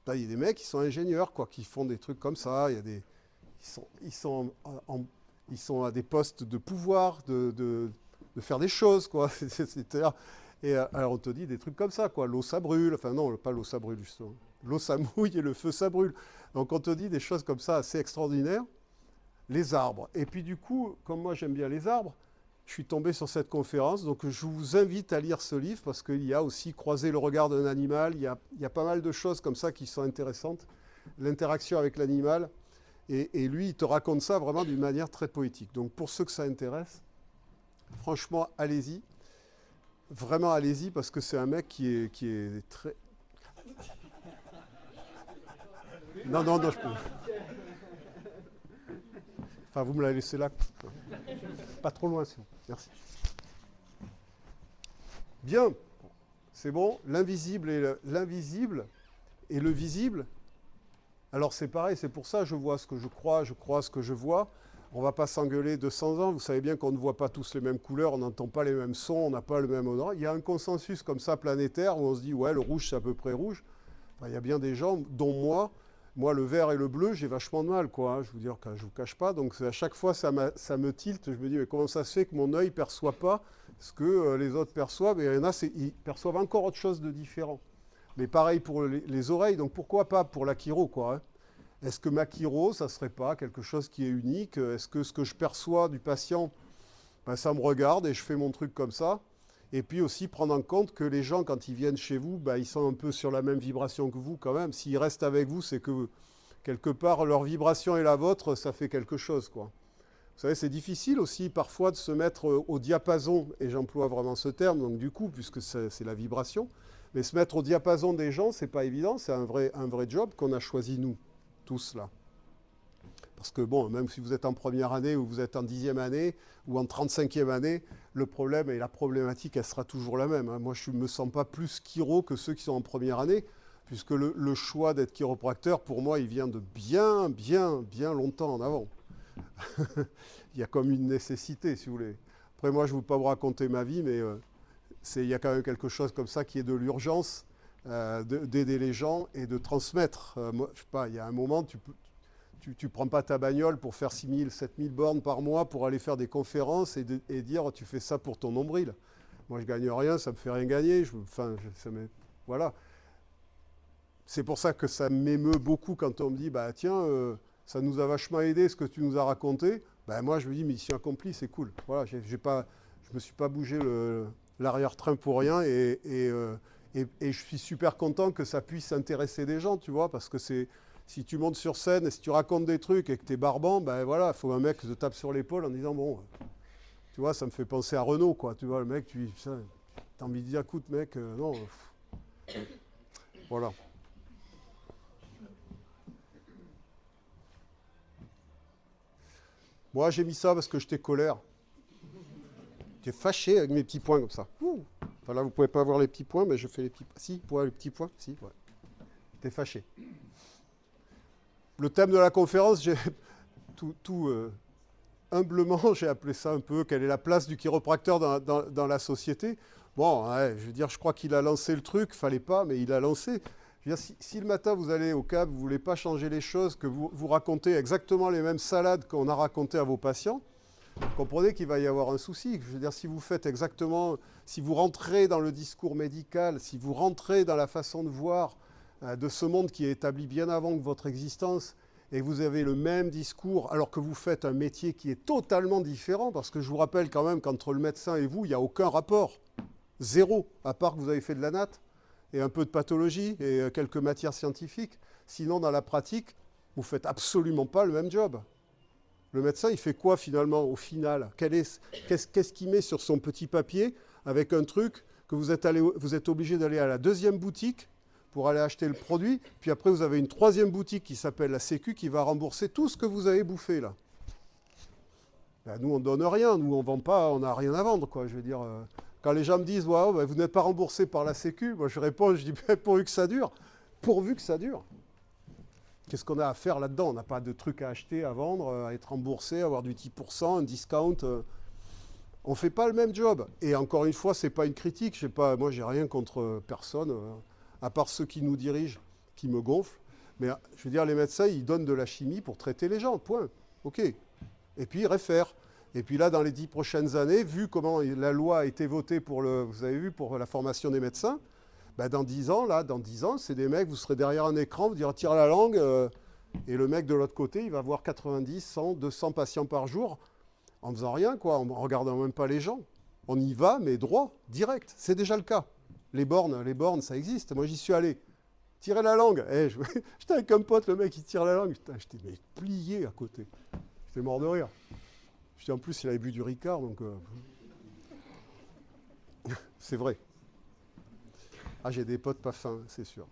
Là, il y a des mecs qui sont ingénieurs, quoi, qui font des trucs comme ça. Ils sont à des postes de pouvoir, de faire des choses, quoi. Et alors on te dit des trucs comme ça, quoi. L'eau, ça brûle. Enfin non, pas l'eau, ça brûle, justement. L'eau, ça mouille et le feu, ça brûle. Donc on te dit des choses comme ça assez extraordinaires. Les arbres. Et puis du coup, comme moi j'aime bien les arbres, je suis tombé sur cette conférence. Donc je vous invite à lire ce livre parce qu'il y a aussi Croiser le regard d'un animal. Il y a pas mal de choses comme ça qui sont intéressantes. L'interaction avec l'animal. Et lui, il te raconte ça vraiment d'une manière très poétique. Donc pour ceux que ça intéresse, franchement, allez-y. Vraiment, allez-y, parce que c'est un mec qui est très... Non, je peux... Enfin, vous me la laissez là. Pas trop loin, sinon. Merci. Bien. C'est bon. L'invisible et le visible. Alors c'est pareil, c'est pour ça je vois ce que je crois ce que je vois. On ne va pas s'engueuler 200 ans. Vous savez bien qu'on ne voit pas tous les mêmes couleurs, on n'entend pas les mêmes sons, on n'a pas le même odeur. Il y a un consensus comme ça planétaire où on se dit, ouais, le rouge, c'est à peu près rouge. Enfin, il y a bien des gens, dont moi, le vert et le bleu, j'ai vachement de mal, quoi. Hein, je ne vous cache pas. Donc à chaque fois, ça me tilte. Je me dis, mais comment ça se fait que mon œil ne perçoit pas ce que les autres perçoivent? Et il y en a, ils perçoivent encore autre chose de différent. Mais pareil pour les oreilles, donc pourquoi pas pour la chiro, quoi. Hein. Est-ce que ma chiro, ça ne serait pas quelque chose qui est unique? Est-ce que ce que je perçois du patient, ben, ça me regarde et je fais mon truc comme ça? Et puis aussi prendre en compte que les gens, quand ils viennent chez vous, ben, ils sont un peu sur la même vibration que vous quand même. S'ils restent avec vous, c'est que quelque part, leur vibration et la vôtre, ça fait quelque chose, quoi. Vous savez, c'est difficile aussi parfois de se mettre au diapason, et j'emploie vraiment ce terme, donc du coup, puisque c'est la vibration, mais se mettre au diapason des gens, c'est pas évident, c'est un vrai job qu'on a choisi nous. Tous là. Parce que bon, même si vous êtes en première année ou vous êtes en 10e année ou en 35e année, le problème et la problématique, elle sera toujours la même. Hein. Moi, je ne me sens pas plus chiro que ceux qui sont en première année, puisque le choix d'être chiropracteur, pour moi, il vient de bien longtemps en avant. Il y a comme une nécessité, si vous voulez. Après, moi, je ne veux pas vous raconter ma vie, mais il y a quand même quelque chose comme ça qui est de l'urgence. D'aider les gens et de transmettre. Moi, je sais pas, il y a un moment, tu prends pas ta bagnole pour faire 6 000, 7 000 bornes par mois pour aller faire des conférences et dire tu fais ça pour ton nombril. Moi, je gagne rien, ça me fait rien gagner. Voilà. c'est pour ça que ça m'émeut beaucoup quand on me dit, bah tiens, ça nous a vachement aidé ce que tu nous as raconté. Ben moi, je me dis, mission accomplie, c'est cool. Voilà, je me suis pas bougé l'arrière-train pour rien et je suis super content que ça puisse intéresser des gens, tu vois, parce que si tu montes sur scène et si tu racontes des trucs et que tu es barbant, ben voilà, il faut un mec qui te tape sur l'épaule en disant, bon, tu vois, ça me fait penser à Renaud, quoi. Tu vois, le mec, tu as envie de dire, écoute, mec, non. Voilà. Moi, j'ai mis ça parce que j'étais colère. J'étais fâché avec mes petits points comme ça. Ouh. Enfin, là, vous ne pouvez pas voir les petits points, mais je fais les petits points. Si, vous pouvez les petits points. Si, ouais. J'étais fâché. Le thème de la conférence, j'ai humblement, j'ai appelé ça un peu quelle est la place du chiropracteur dans la société. Bon, ouais, je veux dire, je crois qu'il a lancé le truc, fallait pas, mais il a lancé. Je veux dire, si le matin vous allez au CAB, vous ne voulez pas changer les choses, que vous racontez exactement les mêmes salades qu'on a racontées à vos patients, comprenez qu'il va y avoir un souci. Je veux dire, si vous faites exactement, si vous rentrez dans le discours médical, si vous rentrez dans la façon de voir de ce monde qui est établi bien avant que votre existence, et que vous avez le même discours, alors que vous faites un métier qui est totalement différent, parce que je vous rappelle quand même qu'entre le médecin et vous, il n'y a aucun rapport. Zéro, à part que vous avez fait de la natte, et un peu de pathologie, et quelques matières scientifiques. Sinon, dans la pratique, vous ne faites absolument pas le même job. Le médecin, il fait quoi finalement, au final? Qu'est-ce qu'il met sur son petit papier avec un truc que vous êtes obligé d'aller à la deuxième boutique pour aller acheter le produit, puis après vous avez une troisième boutique qui s'appelle la Sécu qui va rembourser tout ce que vous avez bouffé là. Ben, nous, on ne donne rien, nous, on ne vend pas, on n'a rien à vendre, quoi. Je veux dire, quand les gens me disent, wow, ben, vous n'êtes pas remboursé par la Sécu, moi je réponds, je dis, ben, pourvu que ça dure. Pourvu que ça dure. Qu'est-ce qu'on a à faire là-dedans? On n'a pas de trucs à acheter, à vendre, à être remboursé, avoir du 10%, un discount. On ne fait pas le même job. Et encore une fois, ce n'est pas une critique. Moi, j'ai rien contre personne, à part ceux qui nous dirigent, qui me gonflent. Mais je veux dire, les médecins, ils donnent de la chimie pour traiter les gens, point. OK. Et puis, ils réfèrent. Et puis là, dans les 10 prochaines années, vu comment la loi a été votée vous avez vu, pour la formation des médecins, ben dans 10 ans, c'est des mecs, vous serez derrière un écran, vous direz tire la langue, et le mec de l'autre côté, il va voir 90, 100, 200 patients par jour, en faisant rien, quoi, en regardant même pas les gens. On y va, mais droit, direct. C'est déjà le cas. Les bornes, ça existe. Moi, j'y suis allé. Tirer la langue. J'étais avec un pote, le mec, il tire la langue. J'étais plié à côté. J'étais mort de rire. En plus, il avait bu du Ricard, donc... c'est vrai. Ah, j'ai des potes pas fins, c'est sûr.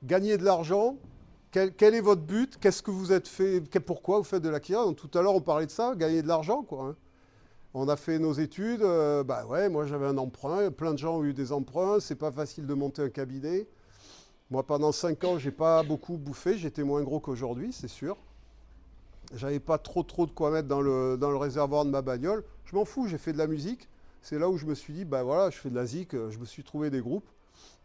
Gagner de l'argent, quel est votre but? Qu'est-ce que vous êtes fait? Pourquoi vous faites de la chirurgie? Donc, tout à l'heure, on parlait de ça, gagner de l'argent, quoi. Hein. On a fait nos études, ouais, moi j'avais un emprunt, plein de gens ont eu des emprunts, c'est pas facile de monter un cabinet. Moi, pendant 5 ans, j'ai pas beaucoup bouffé, j'étais moins gros qu'aujourd'hui, c'est sûr. J'avais pas trop de quoi mettre dans le réservoir de ma bagnole. Je m'en fous, j'ai fait de la musique. C'est là où je me suis dit, bah voilà, je fais de la zik, je me suis trouvé des groupes.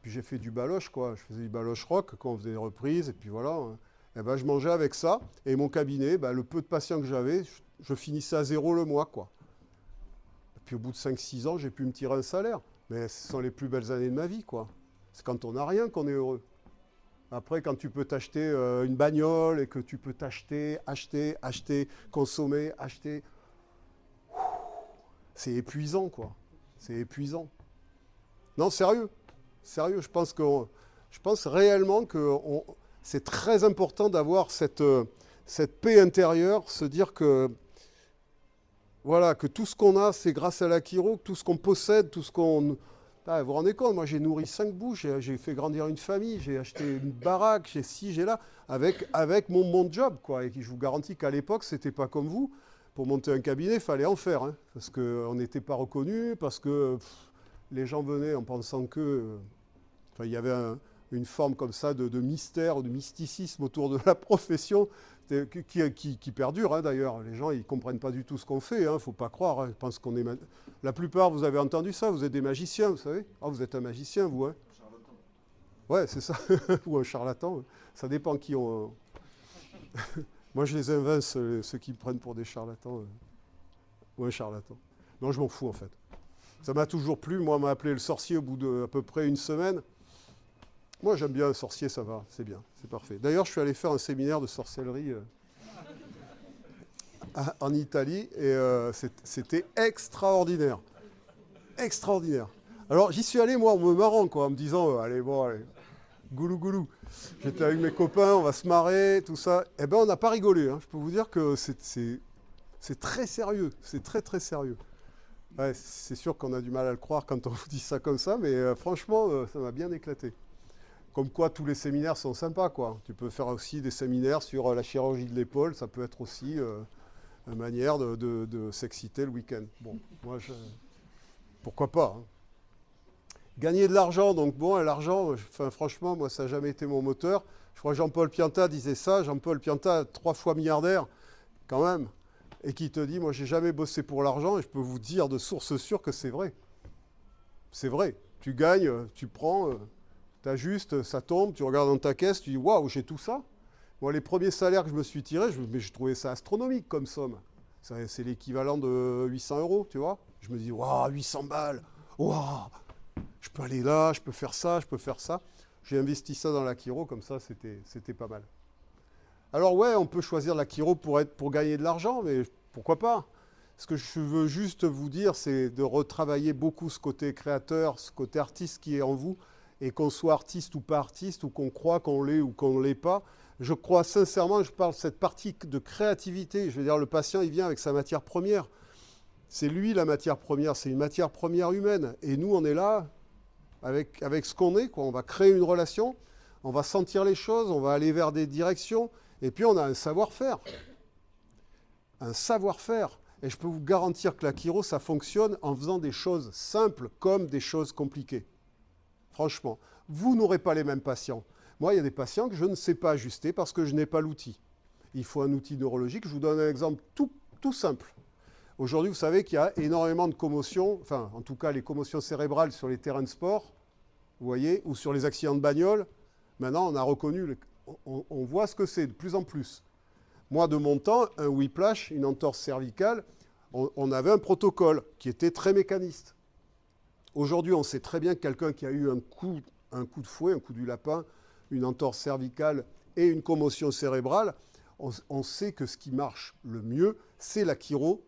Puis j'ai fait du baloche, quoi. Je faisais du baloche rock quand on faisait des reprises, et puis voilà. Et ben, je mangeais avec ça. Et mon cabinet, le peu de patients que j'avais, je finissais à 0 le mois, quoi. Et puis au bout de 5-6 ans, j'ai pu me tirer un salaire. Mais ce sont les plus belles années de ma vie, quoi. C'est quand on n'a rien qu'on est heureux. Après, quand tu peux t'acheter une bagnole et que tu peux t'acheter, acheter, consommer, acheter, c'est épuisant, quoi. C'est épuisant. Non, sérieux. Sérieux, je pense réellement que c'est très important d'avoir cette paix intérieure, se dire que, voilà, que tout ce qu'on a, c'est grâce à la chiro, que tout ce qu'on possède, tout ce qu'on... Ah, vous vous rendez compte, moi j'ai nourri 5 bouches, j'ai fait grandir une famille, j'ai acheté une baraque, j'ai ci, j'ai là, avec mon job, quoi. Et je vous garantis qu'à l'époque, c'était pas comme vous. Pour monter un cabinet, il fallait en faire, hein, parce qu'on n'était pas reconnu, parce que les gens venaient en pensant que... il y avait une forme comme ça de mystère, de mysticisme autour de la profession, qui perdure, hein, d'ailleurs. Les gens, ils ne comprennent pas du tout ce qu'on fait, il ne faut pas croire. Hein. Ils pensent qu'on est... La plupart, vous avez entendu ça, vous êtes des magiciens, vous savez. Ah, vous êtes un magicien, vous, hein. Ouais, c'est ça. Ou un charlatan. Hein. Ça dépend qui on... Moi, je les invince, ceux qui me prennent pour des charlatans. Ou un charlatan. Non, je m'en fous, en fait. Ça m'a toujours plu. Moi, on m'a appelé le sorcier au bout d'à peu près une semaine. Moi, j'aime bien un sorcier, ça va, c'est bien, c'est parfait. D'ailleurs, je suis allé faire un séminaire de sorcellerie en Italie et c'était extraordinaire. Extraordinaire. Alors, j'y suis allé, moi, en me marrant, quoi, en me disant, allez, bon, allez, goulou, goulou. J'étais avec mes copains, on va se marrer, tout ça. Eh bien, on n'a pas rigolé. Hein. Je peux vous dire que c'est très sérieux. C'est très, très sérieux. Ouais, c'est sûr qu'on a du mal à le croire quand on vous dit ça comme ça, mais franchement, ça m'a bien éclaté. Comme quoi, tous les séminaires sont sympas, quoi. Tu peux faire aussi des séminaires sur la chirurgie de l'épaule. Ça peut être aussi une manière de s'exciter le week-end. Bon, moi, pourquoi pas, hein. Gagner de l'argent, donc bon, l'argent, franchement, moi, ça n'a jamais été mon moteur. Je crois que Jean-Paul Pianta disait ça. Jean-Paul Pianta, 3 fois milliardaire, quand même, et qui te dit, moi, j'ai jamais bossé pour l'argent, et je peux vous dire de source sûre que c'est vrai. C'est vrai. Tu gagnes, tu prends, tu ajustes, ça tombe, tu regardes dans ta caisse, tu dis, waouh, j'ai tout ça. Moi, les premiers salaires que je me suis tirés, mais je trouvais ça astronomique comme somme. C'est l'équivalent de 800 €, tu vois. Je me dis, waouh, 800 balles, waouh. Je peux aller là, je peux faire ça, je peux faire ça. J'ai investi ça dans la chiro, comme ça, c'était pas mal. Alors ouais, on peut choisir la chiro pour gagner de l'argent, mais pourquoi pas? Ce que je veux juste vous dire, c'est de retravailler beaucoup ce côté créateur, ce côté artiste qui est en vous, et qu'on soit artiste ou pas artiste, ou qu'on croit qu'on l'est ou qu'on ne l'est pas. Je crois sincèrement, je parle de cette partie de créativité. Je veux dire, le patient, il vient avec sa matière première. C'est lui la matière première, c'est une matière première humaine. Et nous, on est là avec ce qu'on est, quoi. On va créer une relation, on va sentir les choses, on va aller vers des directions, et puis on a un savoir-faire. Un savoir-faire. Et je peux vous garantir que la chiro, ça fonctionne en faisant des choses simples comme des choses compliquées. Franchement, vous n'aurez pas les mêmes patients. Moi, il y a des patients que je ne sais pas ajuster parce que je n'ai pas l'outil. Il faut un outil neurologique. Je vous donne un exemple tout simple. Aujourd'hui, vous savez qu'il y a énormément de commotions, enfin, en tout cas, les commotions cérébrales sur les terrains de sport, vous voyez, ou sur les accidents de bagnole. Maintenant, on a reconnu, on voit ce que c'est de plus en plus. Moi, de mon temps, un whiplash, une entorse cervicale, on avait un protocole qui était très mécaniste. Aujourd'hui, on sait très bien que quelqu'un qui a eu un coup de fouet, un coup du lapin, une entorse cervicale et une commotion cérébrale, on sait que ce qui marche le mieux, c'est la chiro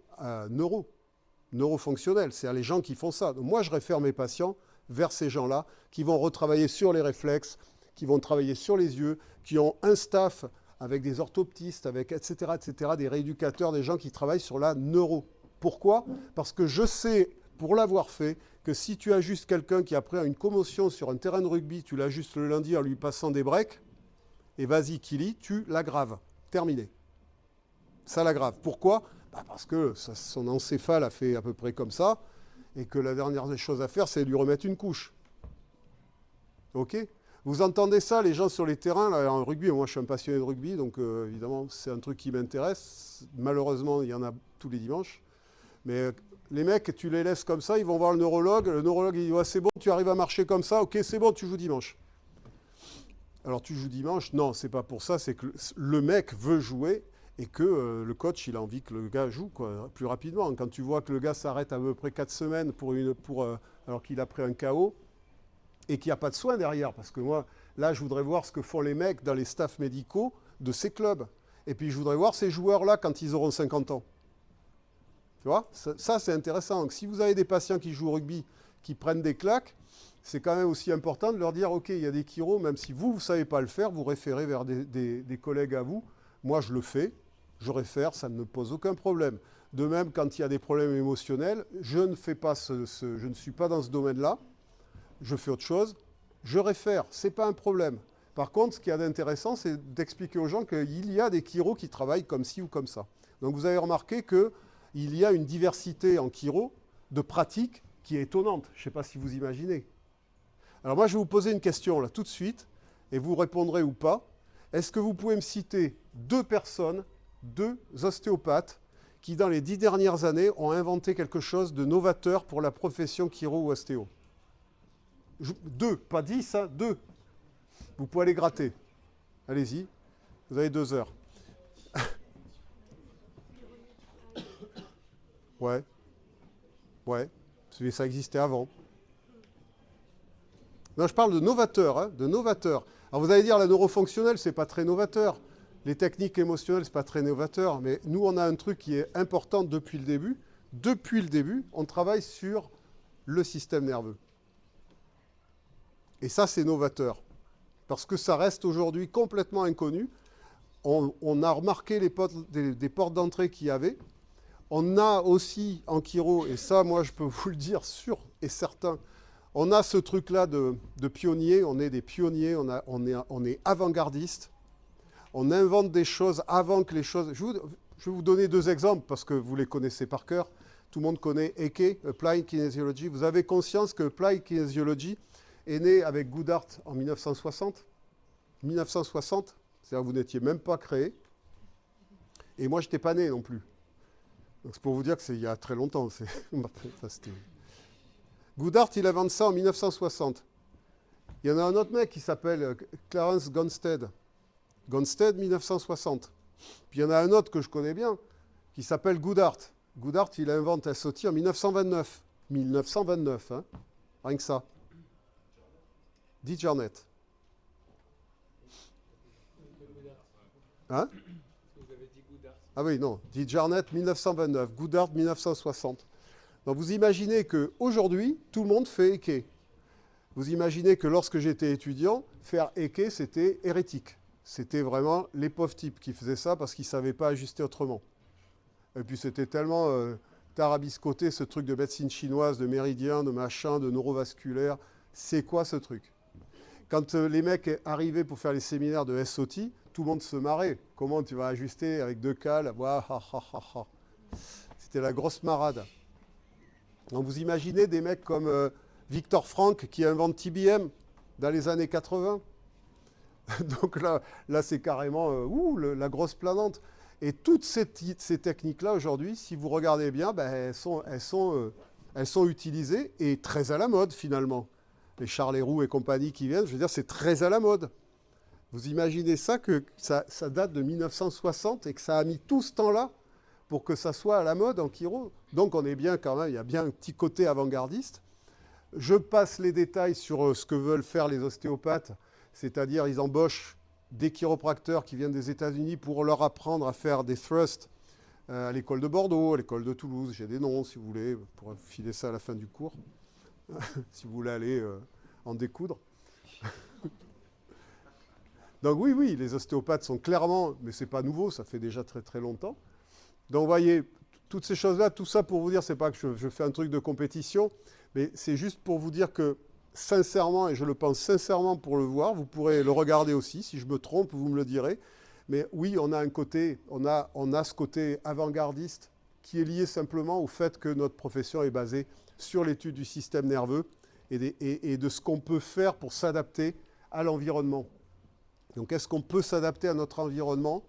neurofonctionnelle. C'est-à-dire les gens qui font ça. Donc moi, je réfère mes patients vers ces gens-là qui vont retravailler sur les réflexes, qui vont travailler sur les yeux, qui ont un staff avec des orthoptistes, avec etc., des rééducateurs, des gens qui travaillent sur la neuro. Pourquoi? Parce que je sais, pour l'avoir fait, que si tu ajustes quelqu'un qui a pris une commotion sur un terrain de rugby, tu l'ajustes le lundi en lui passant des breaks, et vas-y, Kili, tu l'aggraves. Terminé. Ça l'aggrave. Pourquoi? Parce que son encéphale a fait à peu près comme ça, et que la dernière des choses à faire, c'est lui remettre une couche. OK? Vous entendez ça, les gens sur les terrains, là, en rugby? Moi, je suis un passionné de rugby, donc évidemment, c'est un truc qui m'intéresse. Malheureusement, il y en a tous les dimanches. Mais les mecs, tu les laisses comme ça, ils vont voir le neurologue. Le neurologue, il dit, ouais, c'est bon, tu arrives à marcher comme ça. OK, c'est bon, tu joues dimanche. Alors, tu joues dimanche? Non, c'est pas pour ça. C'est que le mec veut jouer et que le coach, il a envie que le gars joue quoi, plus rapidement. Quand tu vois que le gars s'arrête à peu près 4 semaines alors qu'il a pris un KO et qu'il n'y a pas de soins derrière. Parce que moi, là, je voudrais voir ce que font les mecs dans les staffs médicaux de ces clubs. Et puis, je voudrais voir ces joueurs-là quand ils auront 50 ans. Tu vois, ça c'est intéressant. Donc, si vous avez des patients qui jouent au rugby, qui prennent des claques, c'est quand même aussi important de leur dire, OK, il y a des chiros, même si vous ne savez pas le faire, vous référez vers des collègues à vous. Moi, je le fais, je réfère, ça ne me pose aucun problème. De même, quand il y a des problèmes émotionnels, je ne suis pas dans ce domaine-là, je fais autre chose, je réfère, ce n'est pas un problème. Par contre, ce qu'il y a d'intéressant, c'est d'expliquer aux gens qu'il y a des chiros qui travaillent comme ci ou comme ça. Donc, vous avez remarqué qu'il y a une diversité en chiro de pratiques qui est étonnante. Je ne sais pas si vous imaginez. Alors moi, je vais vous poser une question là tout de suite, et vous répondrez ou pas. Est-ce que vous pouvez me citer 2 personnes, 2 ostéopathes, qui dans les 10 dernières années ont inventé quelque chose de novateur pour la profession chiro ou ostéo? 2, pas 10, hein, 2. Vous pouvez aller gratter. Allez-y, vous avez 2 heures. Ouais. Mais ça existait avant. Non, je parle de novateur, hein, de novateur. Alors vous allez dire, la neurofonctionnelle, c'est pas très novateur. Les techniques émotionnelles, c'est pas très novateur. Mais nous, on a un truc qui est important depuis le début. Depuis le début, on travaille sur le système nerveux. Et ça, c'est novateur. Parce que ça reste aujourd'hui complètement inconnu. On a remarqué des portes d'entrée qu'il y avait. On a aussi en chiro, et ça, moi, je peux vous le dire sûr et certain, on a ce truc-là de pionnier. On est des pionniers, on est avant-gardistes. On invente des choses avant que les choses... Je vais vous donner 2 exemples, parce que vous les connaissez par cœur. Tout le monde connaît EK, Applied Kinesiology. Vous avez conscience que Applied Kinesiology est né avec Goodhart en 1960. 1960, c'est-à-dire que vous n'étiez même pas créé. Et moi, je n'étais pas né non plus. Donc c'est pour vous dire que c'est il y a très longtemps. Goodhart, il invente ça en 1960. Il y en a un autre mec qui s'appelle Clarence Gonstead. Gonstead, 1960. Puis il y en a un autre que je connais bien, qui s'appelle Goodhart. Goodhart, il invente SOT en 1929. 1929, hein, rien que ça. Dit Jarnett. Hein? Ah oui, non. Dit Jarnett, 1929. Goodhart, 1960. Donc vous imaginez qu'aujourd'hui, tout le monde fait EK. Vous imaginez que lorsque j'étais étudiant, faire EK, c'était hérétique. C'était vraiment les pauvres types qui faisaient ça parce qu'ils ne savaient pas ajuster autrement. Et puis c'était tellement tarabiscoté, ce truc de médecine chinoise, de méridien, de machin, de neurovasculaire. C'est quoi ce truc? Quand les mecs arrivaient pour faire les séminaires de SOT, tout le monde se marrait. Comment tu vas ajuster avec 2 cales? C'était la grosse marade. Donc vous imaginez des mecs comme Victor Frank qui invente TBM dans les années 80. Donc là c'est carrément la grosse planante. Et toutes ces techniques-là, aujourd'hui, si vous regardez bien, ben, elles sont utilisées et très à la mode, finalement. Les Charles Héroux et compagnie qui viennent, je veux dire, c'est très à la mode. Vous imaginez ça, que ça date de 1960 et que ça a mis tout ce temps-là pour que ça soit à la mode en chiro. Donc on est bien quand même, il y a bien un petit côté avant-gardiste. Je passe les détails sur ce que veulent faire les ostéopathes, c'est-à-dire ils embauchent des chiropracteurs qui viennent des États-Unis pour leur apprendre à faire des thrusts à l'école de Bordeaux, à l'école de Toulouse. J'ai des noms, si vous voulez, je pourrais filer ça à la fin du cours, si vous voulez aller en découdre. Donc oui, les ostéopathes sont clairement, mais ce n'est pas nouveau, ça fait déjà très très longtemps. Donc vous voyez, toutes ces choses-là, tout ça pour vous dire, ce n'est pas que je fais un truc de compétition, mais c'est juste pour vous dire que sincèrement, et je le pense sincèrement pour le voir, vous pourrez le regarder aussi, si je me trompe, vous me le direz. Mais oui, on a un côté, on a ce côté avant-gardiste qui est lié simplement au fait que notre profession est basée sur l'étude du système nerveux et de ce qu'on peut faire pour s'adapter à l'environnement. Donc est-ce qu'on peut s'adapter à notre environnement?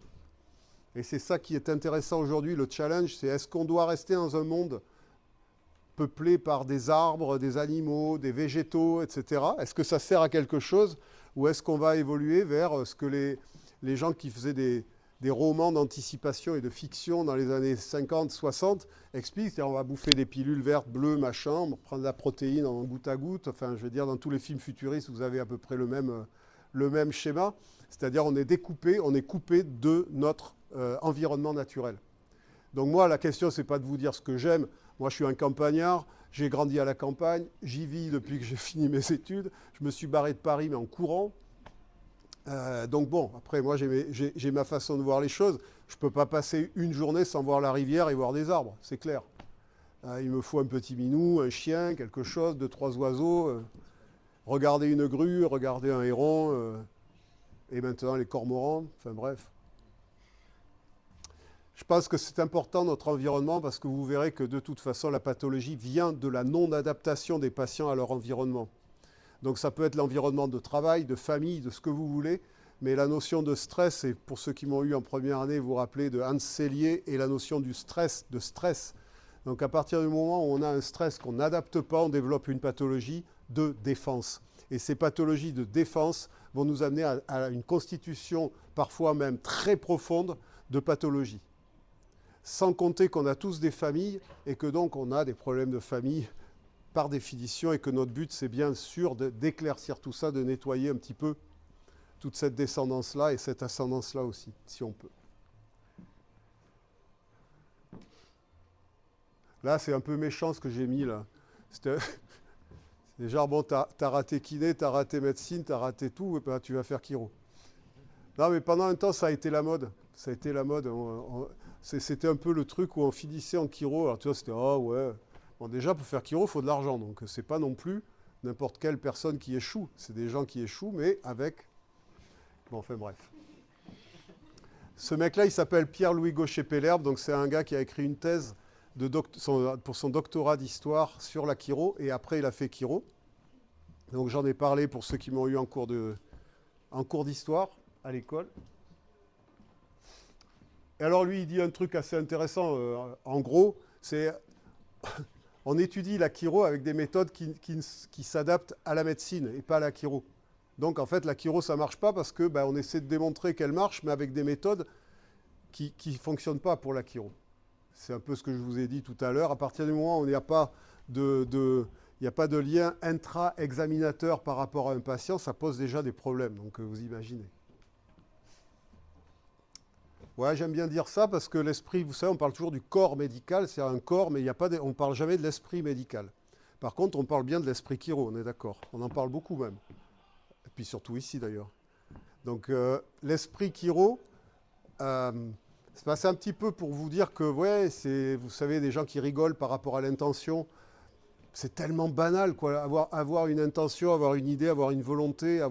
Et c'est ça qui est intéressant aujourd'hui, le challenge, c'est est-ce qu'on doit rester dans un monde peuplé par des arbres, des animaux, des végétaux, etc. Est-ce que ça sert à quelque chose ou est-ce qu'on va évoluer vers ce que les gens qui faisaient des romans d'anticipation et de fiction dans les années 50, 60 expliquent? C'est-à-dire on va bouffer des pilules vertes, bleues, machin, on va prendre de la protéine en goutte à goutte. Enfin, je veux dire, dans tous les films futuristes, vous avez à peu près le même schéma. C'est-à-dire on est coupé de notre environnement naturel. Donc moi, la question, ce n'est pas de vous dire ce que j'aime. Moi, je suis un campagnard, j'ai grandi à la campagne, j'y vis depuis que j'ai fini mes études. Je me suis barré de Paris, mais en courant. Donc bon, après, moi, j'ai ma façon de voir les choses. Je ne peux pas passer une journée sans voir la rivière et voir des arbres, c'est clair. Il me faut un petit minou, un chien, quelque chose, 2, 3 oiseaux. Regarder une grue, regarder un héron, et maintenant les cormorans, enfin bref. Je pense que c'est important notre environnement parce que vous verrez que de toute façon la pathologie vient de la non-adaptation des patients à leur environnement. Donc ça peut être l'environnement de travail, de famille, de ce que vous voulez, mais la notion de stress, et pour ceux qui m'ont eu en première année, vous vous rappelez de Hans Selye et la notion du stress, de stress. Donc à partir du moment où on a un stress qu'on n'adapte pas, on développe une pathologie de défense. Et ces pathologies de défense vont nous amener à une constitution parfois même très profonde de pathologie. Sans compter qu'on a tous des familles et que donc on a des problèmes de famille par définition, et que notre but, c'est bien sûr d'éclaircir tout ça, de nettoyer un petit peu toute cette descendance-là et cette ascendance-là aussi, si on peut. Là, c'est un peu méchant ce que j'ai mis là. C'est genre, bon, t'as raté kiné, t'as raté médecine, t'as raté tout, et ben, tu vas faire chiro. Non, mais pendant un temps, ça a été la mode. Ça a été la mode. C'était un peu le truc où on finissait en chiro. Alors, tu vois, c'était, ah ouais. Bon, déjà, pour faire chiro, il faut de l'argent. Donc, c'est pas non plus n'importe quelle personne qui échoue. C'est des gens qui échouent, mais avec... Bon, enfin, bref. Ce mec-là, il s'appelle Pierre-Louis Gaucher-Pellerbe. Donc, c'est un gars qui a écrit une thèse pour son doctorat d'histoire sur la chiro. Et après, il a fait chiro. Donc, j'en ai parlé pour ceux qui m'ont eu en cours d'histoire à l'école. Et alors lui, il dit un truc assez intéressant. En gros, c'est on étudie la chiro avec des méthodes qui s'adaptent à la médecine et pas à la chiro. Donc en fait, la chiro, ça ne marche pas parce que on essaie de démontrer qu'elle marche, mais avec des méthodes qui ne fonctionnent pas pour la chiro. C'est un peu ce que je vous ai dit tout à l'heure. À partir du moment où il n'y a pas de lien intra-examinateur par rapport à un patient, ça pose déjà des problèmes. Donc vous imaginez. Ouais, j'aime bien dire ça parce que l'esprit, vous savez, on parle toujours du corps médical, c'est un corps, mais on ne parle jamais de l'esprit médical. Par contre, on parle bien de l'esprit chiro, on est d'accord. On en parle beaucoup même. Et puis surtout ici d'ailleurs. Donc l'esprit chiro, c'est un petit peu pour vous dire que, ouais, vous savez, des gens qui rigolent par rapport à l'intention, c'est tellement banal, quoi. Avoir une intention, avoir une idée, avoir une volonté,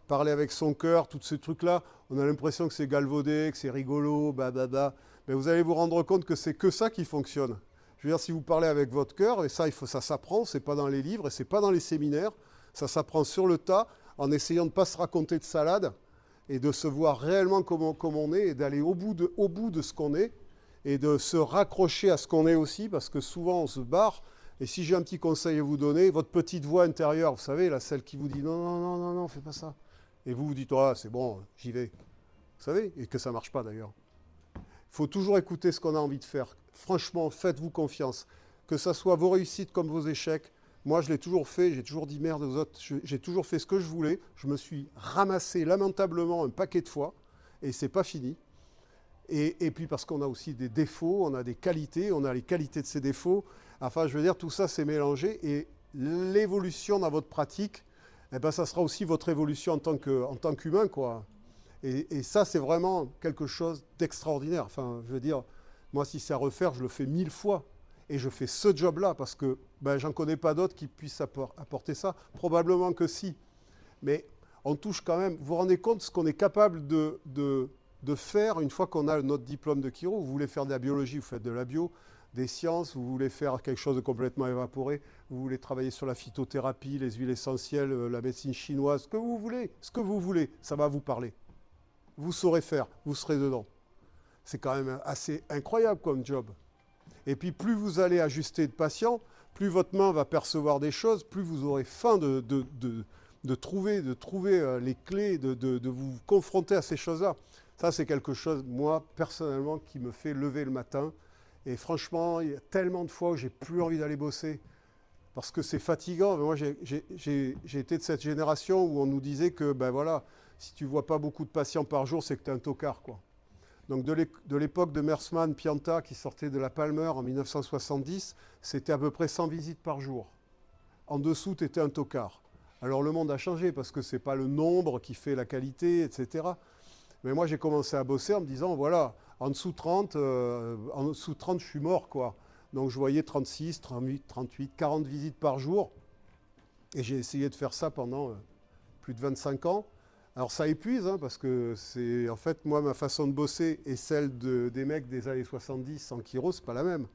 parler avec son cœur, tous ces trucs-là, on a l'impression que c'est galvaudé, que c'est rigolo, mais vous allez vous rendre compte que c'est que ça qui fonctionne. Je veux dire, si vous parlez avec votre cœur, et ça s'apprend, c'est pas dans les livres, et c'est pas dans les séminaires, ça s'apprend sur le tas, en essayant de ne pas se raconter de salade, et de se voir réellement comme on est, et d'aller au bout de ce qu'on est, et de se raccrocher à ce qu'on est aussi, parce que souvent on se barre. Et si j'ai un petit conseil à vous donner, votre petite voix intérieure, vous savez, là, celle qui vous dit non, non, non, non, non, fais pas ça. Et vous vous dites, ah, c'est bon, j'y vais. Vous savez, et que ça ne marche pas d'ailleurs. Il faut toujours écouter ce qu'on a envie de faire. Franchement, faites-vous confiance. Que ce soit vos réussites comme vos échecs. Moi, je l'ai toujours fait, j'ai toujours dit merde aux autres. J'ai toujours fait ce que je voulais. Je me suis ramassé lamentablement un paquet de fois, et c'est pas fini. Et puis parce qu'on a aussi des défauts, on a des qualités, on a les qualités de ces défauts. Enfin, je veux dire, tout ça, c'est mélangé. Et l'évolution dans votre pratique, eh ben, ça sera aussi votre évolution en tant qu'humain, quoi. Et ça, c'est vraiment quelque chose d'extraordinaire. Enfin, je veux dire, moi, si c'est à refaire, je le fais 1000 fois. Et je fais ce job-là parce que j'en connais pas d'autres qui puissent apporter ça. Probablement que si. Mais on touche quand même. Vous vous rendez compte de ce qu'on est capable de faire une fois qu'on a notre diplôme de chiro. Vous voulez faire de la biologie, vous faites de la bio, des sciences, vous voulez faire quelque chose de complètement évaporé, vous voulez travailler sur la phytothérapie, les huiles essentielles, la médecine chinoise, ce que vous voulez, ça va vous parler. Vous saurez faire, vous serez dedans. C'est quand même assez incroyable comme job. Et puis plus vous allez ajuster de patients, plus votre main va percevoir des choses, plus vous aurez faim de trouver les clés, de vous confronter à ces choses-là. Ça, c'est quelque chose, moi, personnellement, qui me fait lever le matin. Et franchement, il y a tellement de fois où j'ai plus envie d'aller bosser parce que c'est fatigant. Mais moi, j'ai été de cette génération où on nous disait que, voilà, si tu ne vois pas beaucoup de patients par jour, c'est que tu es un tocard, quoi. Donc, de l'époque de Mersman, Pianta, qui sortait de la Palmer en 1970, c'était à peu près 100 visites par jour. En dessous, tu étais un tocard. Alors, le monde a changé parce que ce n'est pas le nombre qui fait la qualité, etc. Mais moi, j'ai commencé à bosser en me disant, voilà, en dessous de 30, je suis mort, quoi. Donc, je voyais 36, 38, 38, 40 visites par jour. Et j'ai essayé de faire ça pendant plus de 25 ans. Alors, ça épuise, hein, parce que c'est, en fait, moi, ma façon de bosser et celle des mecs des années 70 en chiro, c'est pas la même.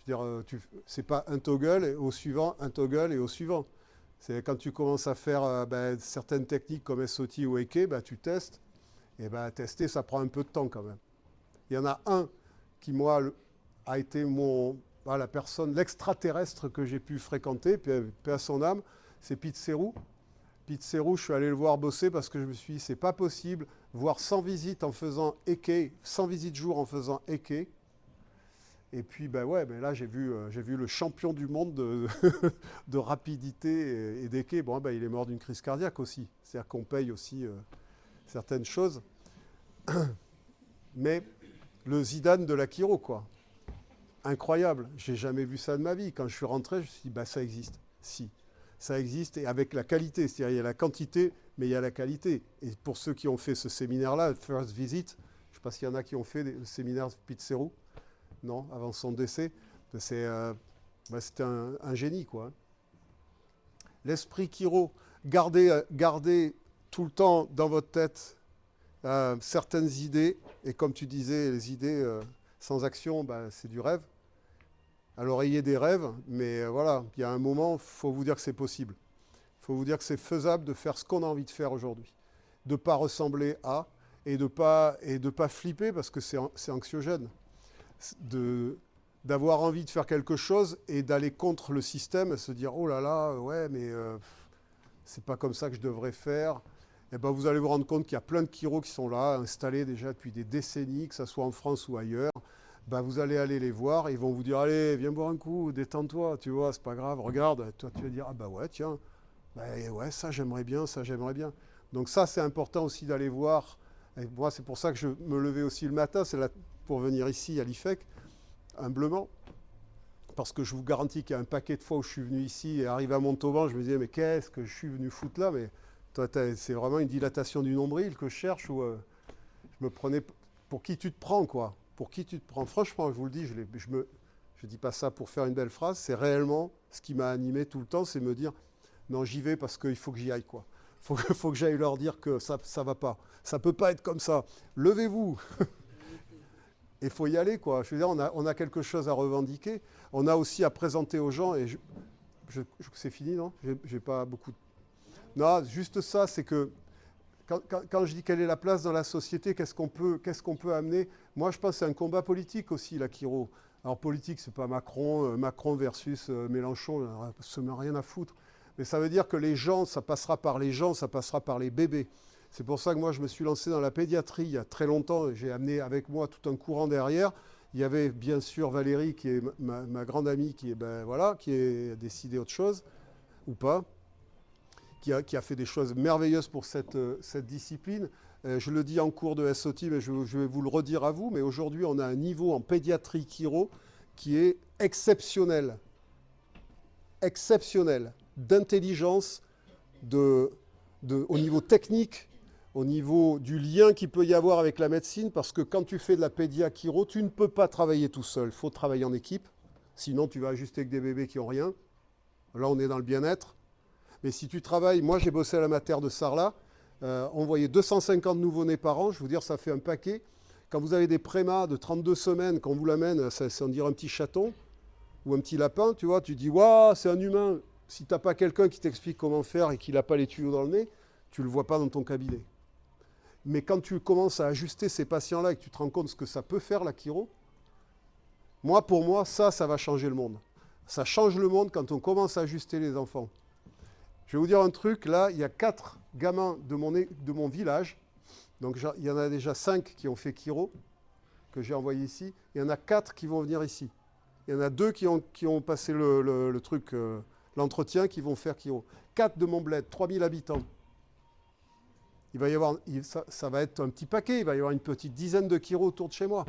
Je veux dire, c'est pas un toggle et au suivant, un toggle et au suivant. C'est quand tu commences à faire certaines techniques comme SOT ou Eke, tu testes. Et tester, ça prend un peu de temps quand même. Il y en a un qui, moi, a été la personne, l'extraterrestre que j'ai pu fréquenter, paix à son âme, c'est Pete Serrou. Pete Serrou, je suis allé le voir bosser parce que je me suis dit, c'est pas possible, voir 100 visites en faisant Eke, 100 visites jour en faisant Eke, Et puis, ben ouais, ben là, j'ai vu le champion du monde de rapidité et d'équé. Bon, ben, il est mort d'une crise cardiaque aussi. C'est-à-dire qu'on paye aussi certaines choses. Mais le Zidane de la chiro, quoi. Incroyable. J'ai jamais vu ça de ma vie. Quand je suis rentré, je me suis dit, bah, ça existe. Si, ça existe, et avec la qualité. C'est-à-dire, il y a la quantité, mais il y a la qualité. Et pour ceux qui ont fait ce séminaire-là, First Visit, je ne sais pas s'il y en a qui ont fait le séminaire Pizzerou, non, avant son décès, c'était un génie, quoi. L'esprit chiro, gardez tout le temps dans votre tête certaines idées, et comme tu disais, les idées sans action, bah, c'est du rêve. Alors ayez des rêves, mais voilà, il y a un moment, il faut vous dire que c'est possible. Il faut vous dire que c'est faisable de faire ce qu'on a envie de faire aujourd'hui. De ne pas ressembler à, et de pas flipper, parce que c'est anxiogène. D'avoir envie de faire quelque chose et d'aller contre le système, et se dire, oh là là, ouais, mais c'est pas comme ça que je devrais faire. Et ben, vous allez vous rendre compte qu'il y a plein de chiros qui sont là, installés déjà depuis des décennies, que ce soit en France ou ailleurs. Ben, vous allez aller les voir, et ils vont vous dire, allez, viens boire un coup, détends-toi, tu vois, c'est pas grave, regarde. Toi, tu vas dire, ah bah ouais, tiens, ben, ouais, ça j'aimerais bien, ça j'aimerais bien. Donc ça, c'est important aussi d'aller voir. Et moi, c'est pour ça que je me levais aussi le matin, c'est là pour venir ici à l'IFEC, humblement, parce que je vous garantis qu'il y a un paquet de fois où je suis venu ici et arrivé à Montauban, je me disais, mais qu'est-ce que je suis venu foutre là? Mais toi, c'est vraiment une dilatation du nombril que je cherche, où je me prenais... Pour qui tu te prends, quoi? Pour qui tu te prends? Franchement, je vous le dis, je dis pas ça pour faire une belle phrase, c'est réellement ce qui m'a animé tout le temps, c'est me dire, non, j'y vais parce qu'il faut que j'y aille, quoi. Faut que j'aille leur dire que ça va pas. Ça peut pas être comme ça. Levez-vous. Il faut y aller, quoi. Je veux dire, on a quelque chose à revendiquer. On a aussi à présenter aux gens, et c'est fini, non? J'ai pas beaucoup... Non, juste ça, c'est que quand je dis quelle est la place dans la société, qu'est-ce qu'on peut amener? Moi, je pense que c'est un combat politique aussi, la chiro. Alors, politique, c'est pas Macron versus Mélenchon, ça n'a rien à foutre. Mais ça veut dire que les gens, ça passera par les gens, ça passera par les bébés. C'est pour ça que moi, je me suis lancé dans la pédiatrie il y a très longtemps. J'ai amené avec moi tout un courant derrière. Il y avait bien sûr Valérie, qui est ma grande amie, qui est décidé autre chose, ou pas, qui a fait des choses merveilleuses pour cette discipline. Je le dis en cours de SOT, mais je vais vous le redire à vous. Mais aujourd'hui, on a un niveau en pédiatrie chiro qui est exceptionnel. Exceptionnel. D'intelligence, au niveau technique, au niveau du lien qu'il peut y avoir avec la médecine, parce que quand tu fais de la pédia chiro, tu ne peux pas travailler tout seul, il faut travailler en équipe, sinon tu vas ajuster avec des bébés qui n'ont rien. Là, on est dans le bien-être. Mais si tu travailles, moi j'ai bossé à la mater de Sarlat, on voyait 250 nouveau-nés par an, je veux dire, ça fait un paquet. Quand vous avez des prémas de 32 semaines, quand on vous l'amène, on dirait un petit chaton ou un petit lapin, tu vois, tu dis, waouh, c'est un humain. Si tu n'as pas quelqu'un qui t'explique comment faire et qu'il n'a pas les tuyaux dans le nez, tu ne le vois pas dans ton cabinet. Mais quand tu commences à ajuster ces patients-là et que tu te rends compte de ce que ça peut faire, la chiro, pour moi, ça va changer le monde. Ça change le monde quand on commence à ajuster les enfants. Je vais vous dire un truc, là, il y a 4 gamins de mon village, donc il y en a déjà 5 qui ont fait chiro, que j'ai envoyé ici, il y en a 4 qui vont venir ici. Il y en a 2 qui ont passé le truc... l'entretien qui vont faire chiro. 4 de mon bled, 3000 habitants. Il va y avoir, ça va être un petit paquet, il va y avoir une petite dizaine de chiro autour de chez moi.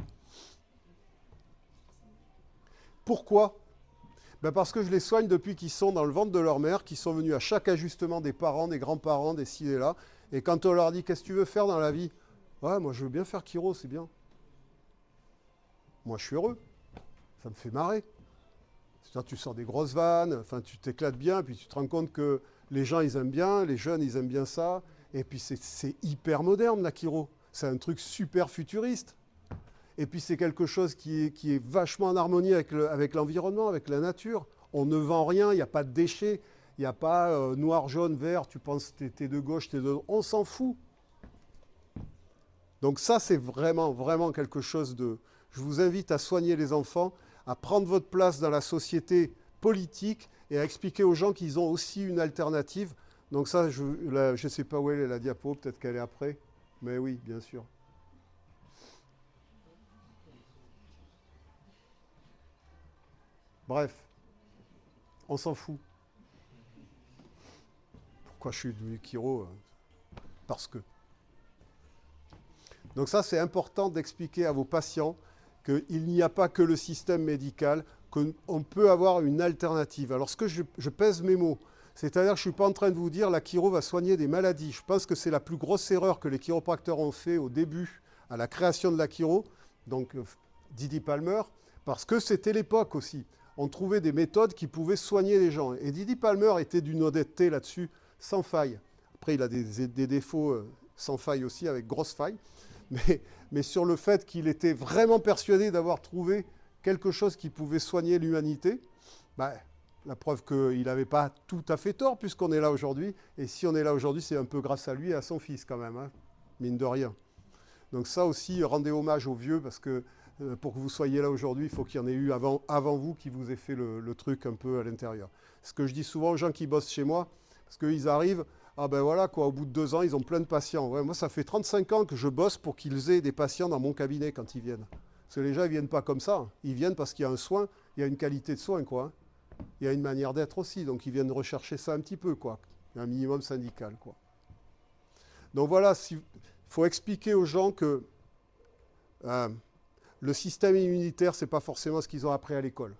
Pourquoi? Ben parce que je les soigne depuis qu'ils sont dans le ventre de leur mère, qu'ils sont venus à chaque ajustement des parents, des grands-parents, des ci et là. Et quand on leur dit, qu'est-ce que tu veux faire dans la vie? Ouais, moi je veux bien faire chiro, c'est bien. Moi je suis heureux, ça me fait marrer. Tu sors des grosses vannes, enfin, tu t'éclates bien, puis tu te rends compte que les gens, ils aiment bien, les jeunes, ils aiment bien ça. Et puis, c'est hyper moderne, la chiro. C'est un truc super futuriste. Et puis, c'est quelque chose qui est vachement en harmonie avec l'environnement, avec la nature. On ne vend rien, il n'y a pas de déchets, il n'y a pas noir, jaune, vert, tu penses que t'es de gauche, t'es de droite. On s'en fout. Donc ça, c'est vraiment, vraiment quelque chose de... Je vous invite à soigner les enfants, à prendre votre place dans la société politique et à expliquer aux gens qu'ils ont aussi une alternative. Donc ça, je ne sais pas où elle est la diapo, peut-être qu'elle est après. Mais oui, bien sûr. Bref, on s'en fout. Pourquoi je suis devenu chiro? Parce que. Donc ça, c'est important d'expliquer à vos patients qu'il n'y a pas que le système médical, qu'on peut avoir une alternative. Alors, ce que je pèse mes mots, c'est-à-dire que je ne suis pas en train de vous dire la chiro va soigner des maladies. Je pense que c'est la plus grosse erreur que les chiropracteurs ont fait au début, à la création de la chiro, donc Didi Palmer, parce que c'était l'époque aussi. On trouvait des méthodes qui pouvaient soigner les gens. Et Didi Palmer était d'une honnêteté là-dessus, sans faille. Après, il a des défauts sans faille aussi, avec grosse faille. Mais sur le fait qu'il était vraiment persuadé d'avoir trouvé quelque chose qui pouvait soigner l'humanité, bah, la preuve qu'il n'avait pas tout à fait tort, puisqu'on est là aujourd'hui. Et si on est là aujourd'hui, c'est un peu grâce à lui et à son fils quand même, hein, mine de rien. Donc ça aussi, rendez hommage aux vieux, parce que pour que vous soyez là aujourd'hui, il faut qu'il y en ait eu avant vous qui vous ait fait le truc un peu à l'intérieur. Ce que je dis souvent aux gens qui bossent chez moi, parce qu'ils arrivent, ah ben voilà, quoi, au bout de 2 ans, ils ont plein de patients. Ouais, moi, ça fait 35 ans que je bosse pour qu'ils aient des patients dans mon cabinet quand ils viennent. Parce que les gens, ils ne viennent pas comme ça. Ils viennent parce qu'il y a un soin, il y a une qualité de soin, quoi. Il y a une manière d'être aussi. Donc, ils viennent rechercher ça un petit peu, quoi. Il y a un minimum syndical, quoi. Donc, voilà, il faut expliquer aux gens que le système immunitaire, ce n'est pas forcément ce qu'ils ont appris à l'école.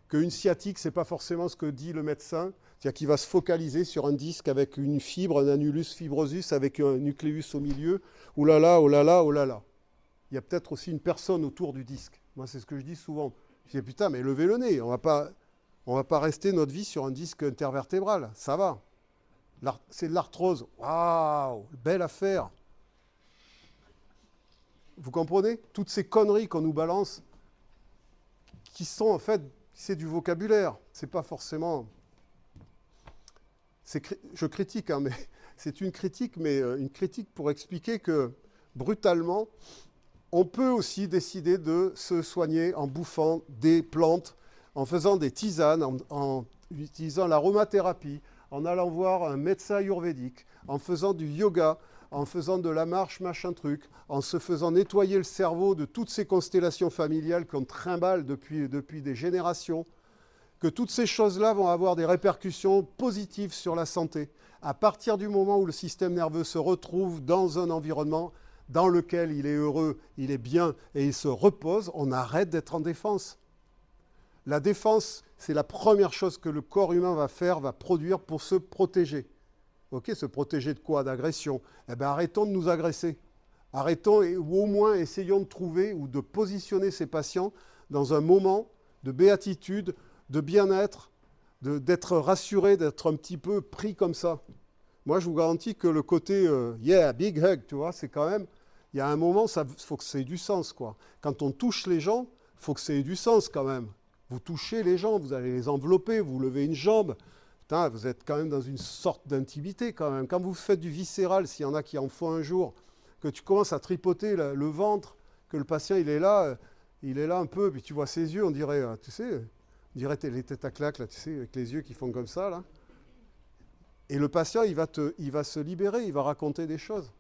Qu'une sciatique, ce n'est pas forcément ce que dit le médecin, c'est-à-dire qu'il va se focaliser sur un disque avec une fibre, un annulus fibrosus, avec un nucléus au milieu. Oh là là, oh là là, oh là là. Il y a peut-être aussi une personne autour du disque. Moi, c'est ce que je dis souvent. Je dis, putain, mais levez le nez, on va pas rester notre vie sur un disque intervertébral. Ça va. C'est de l'arthrose. Waouh, belle affaire. Vous comprenez? Toutes ces conneries qu'on nous balance, qui sont en fait, c'est du vocabulaire. C'est pas forcément... Je critique, hein, mais c'est une critique, mais une critique pour expliquer que, brutalement, on peut aussi décider de se soigner en bouffant des plantes, en faisant des tisanes, en utilisant l'aromathérapie, en allant voir un médecin ayurvédique, en faisant du yoga, en faisant de la marche, machin truc, en se faisant nettoyer le cerveau de toutes ces constellations familiales qu'on trimballe depuis des générations, que toutes ces choses-là vont avoir des répercussions positives sur la santé. À partir du moment où le système nerveux se retrouve dans un environnement dans lequel il est heureux, il est bien et il se repose, on arrête d'être en défense. La défense, c'est la première chose que le corps humain va faire, va produire pour se protéger. Ok, se protéger de quoi? D'agression. Eh bien, arrêtons de nous agresser. Arrêtons, ou au moins essayons de trouver ou de positionner ces patients dans un moment de béatitude, de bien-être, d'être rassuré, d'être un petit peu pris comme ça. Moi, je vous garantis que le côté yeah, big hug, tu vois, c'est quand même, il y a un moment, il faut que ça ait du sens, quoi. Quand on touche les gens, il faut que ça ait du sens quand même. Vous touchez les gens, vous allez les envelopper, vous levez une jambe. Putain, vous êtes quand même dans une sorte d'intimité quand même. Quand vous faites du viscéral, s'il y en a qui en font un jour, que tu commences à tripoter le ventre, que le patient, il est là un peu, puis tu vois ses yeux, on dirait, tu sais... On dirait les têtes à claque, là, tu sais, avec les yeux qui font comme ça, là. Et le patient, il va se libérer, il va raconter des choses.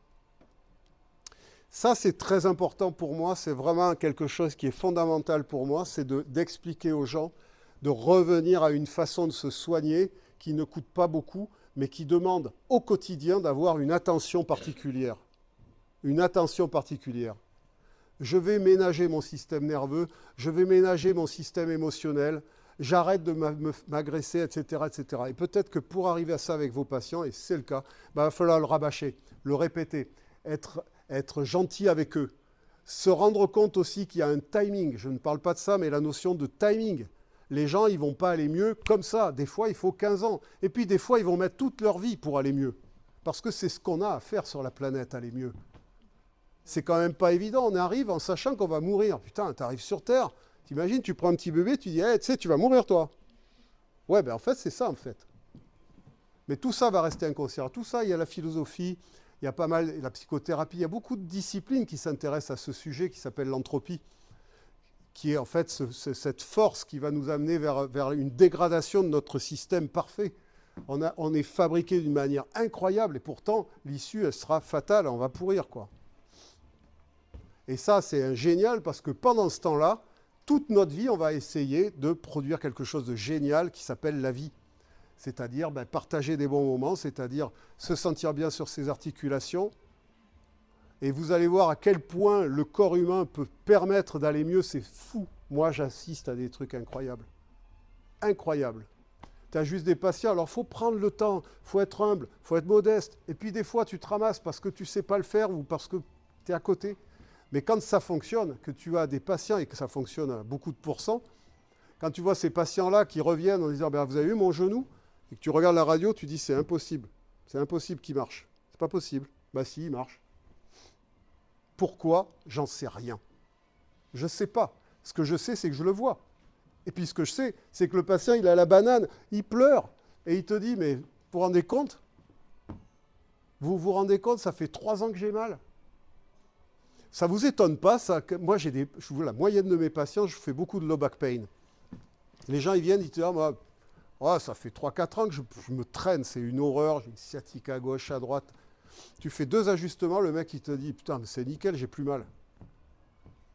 Ça, c'est très important pour moi, c'est vraiment quelque chose qui est fondamental pour moi, c'est d'expliquer aux gens, de revenir à une façon de se soigner qui ne coûte pas beaucoup, mais qui demande au quotidien d'avoir une attention particulière. Une attention particulière. Je vais ménager mon système nerveux, je vais ménager mon système émotionnel, j'arrête de m'agresser, etc., etc. Et peut-être que pour arriver à ça avec vos patients, et c'est le cas, il va falloir le rabâcher, le répéter, être gentil avec eux. Se rendre compte aussi qu'il y a un timing. Je ne parle pas de ça, mais la notion de timing. Les gens, ils ne vont pas aller mieux comme ça. Des fois, il faut 15 ans. Et puis, des fois, ils vont mettre toute leur vie pour aller mieux. Parce que c'est ce qu'on a à faire sur la planète, aller mieux. C'est quand même pas évident. On arrive en sachant qu'on va mourir. Putain, tu arrives sur Terre. T'imagines, tu prends un petit bébé, tu dis, hey, tu sais, tu vas mourir, toi. Ouais, ben en fait, c'est ça, en fait. Mais tout ça va rester inconscient. Tout ça, il y a la philosophie, il y a pas mal, la psychothérapie, il y a beaucoup de disciplines qui s'intéressent à ce sujet qui s'appelle l'entropie, qui est en fait cette force qui va nous amener vers une dégradation de notre système parfait. On est fabriqué d'une manière incroyable et pourtant, l'issue, elle sera fatale, on va pourrir, quoi. Et ça, c'est génial parce que pendant ce temps-là, toute notre vie, on va essayer de produire quelque chose de génial qui s'appelle la vie. C'est-à-dire partager des bons moments, c'est-à-dire se sentir bien sur ses articulations. Et vous allez voir à quel point le corps humain peut permettre d'aller mieux, c'est fou. Moi, j'assiste à des trucs incroyables. Incroyables. Tu as juste des patients, alors il faut prendre le temps, il faut être humble, il faut être modeste. Et puis des fois, tu te ramasses parce que tu ne sais pas le faire ou parce que tu es à côté. Mais quand ça fonctionne, que tu as des patients et que ça fonctionne à beaucoup de pourcents, quand tu vois ces patients-là qui reviennent en disant « vous avez vu mon genou ?» et que tu regardes la radio, tu dis « c'est impossible qu'il marche. C'est pas possible. » Bah si, il marche. Pourquoi? J'en sais rien. Je ne sais pas. Ce que je sais, c'est que je le vois. Et puis ce que je sais, c'est que le patient, il a la banane, il pleure. Et il te dit, mais vous vous rendez compte? Vous vous rendez compte, ça fait 3 ans que j'ai mal. Ça ne vous étonne pas, ça, que moi, je vois la moyenne de mes patients, je fais beaucoup de low back pain. Les gens, ils viennent, ils te disent, oh, ça fait 3-4 ans que je me traîne, c'est une horreur, j'ai une sciatique à gauche, à droite. Tu fais 2 ajustements, le mec, il te dit, putain, mais c'est nickel, j'ai plus mal.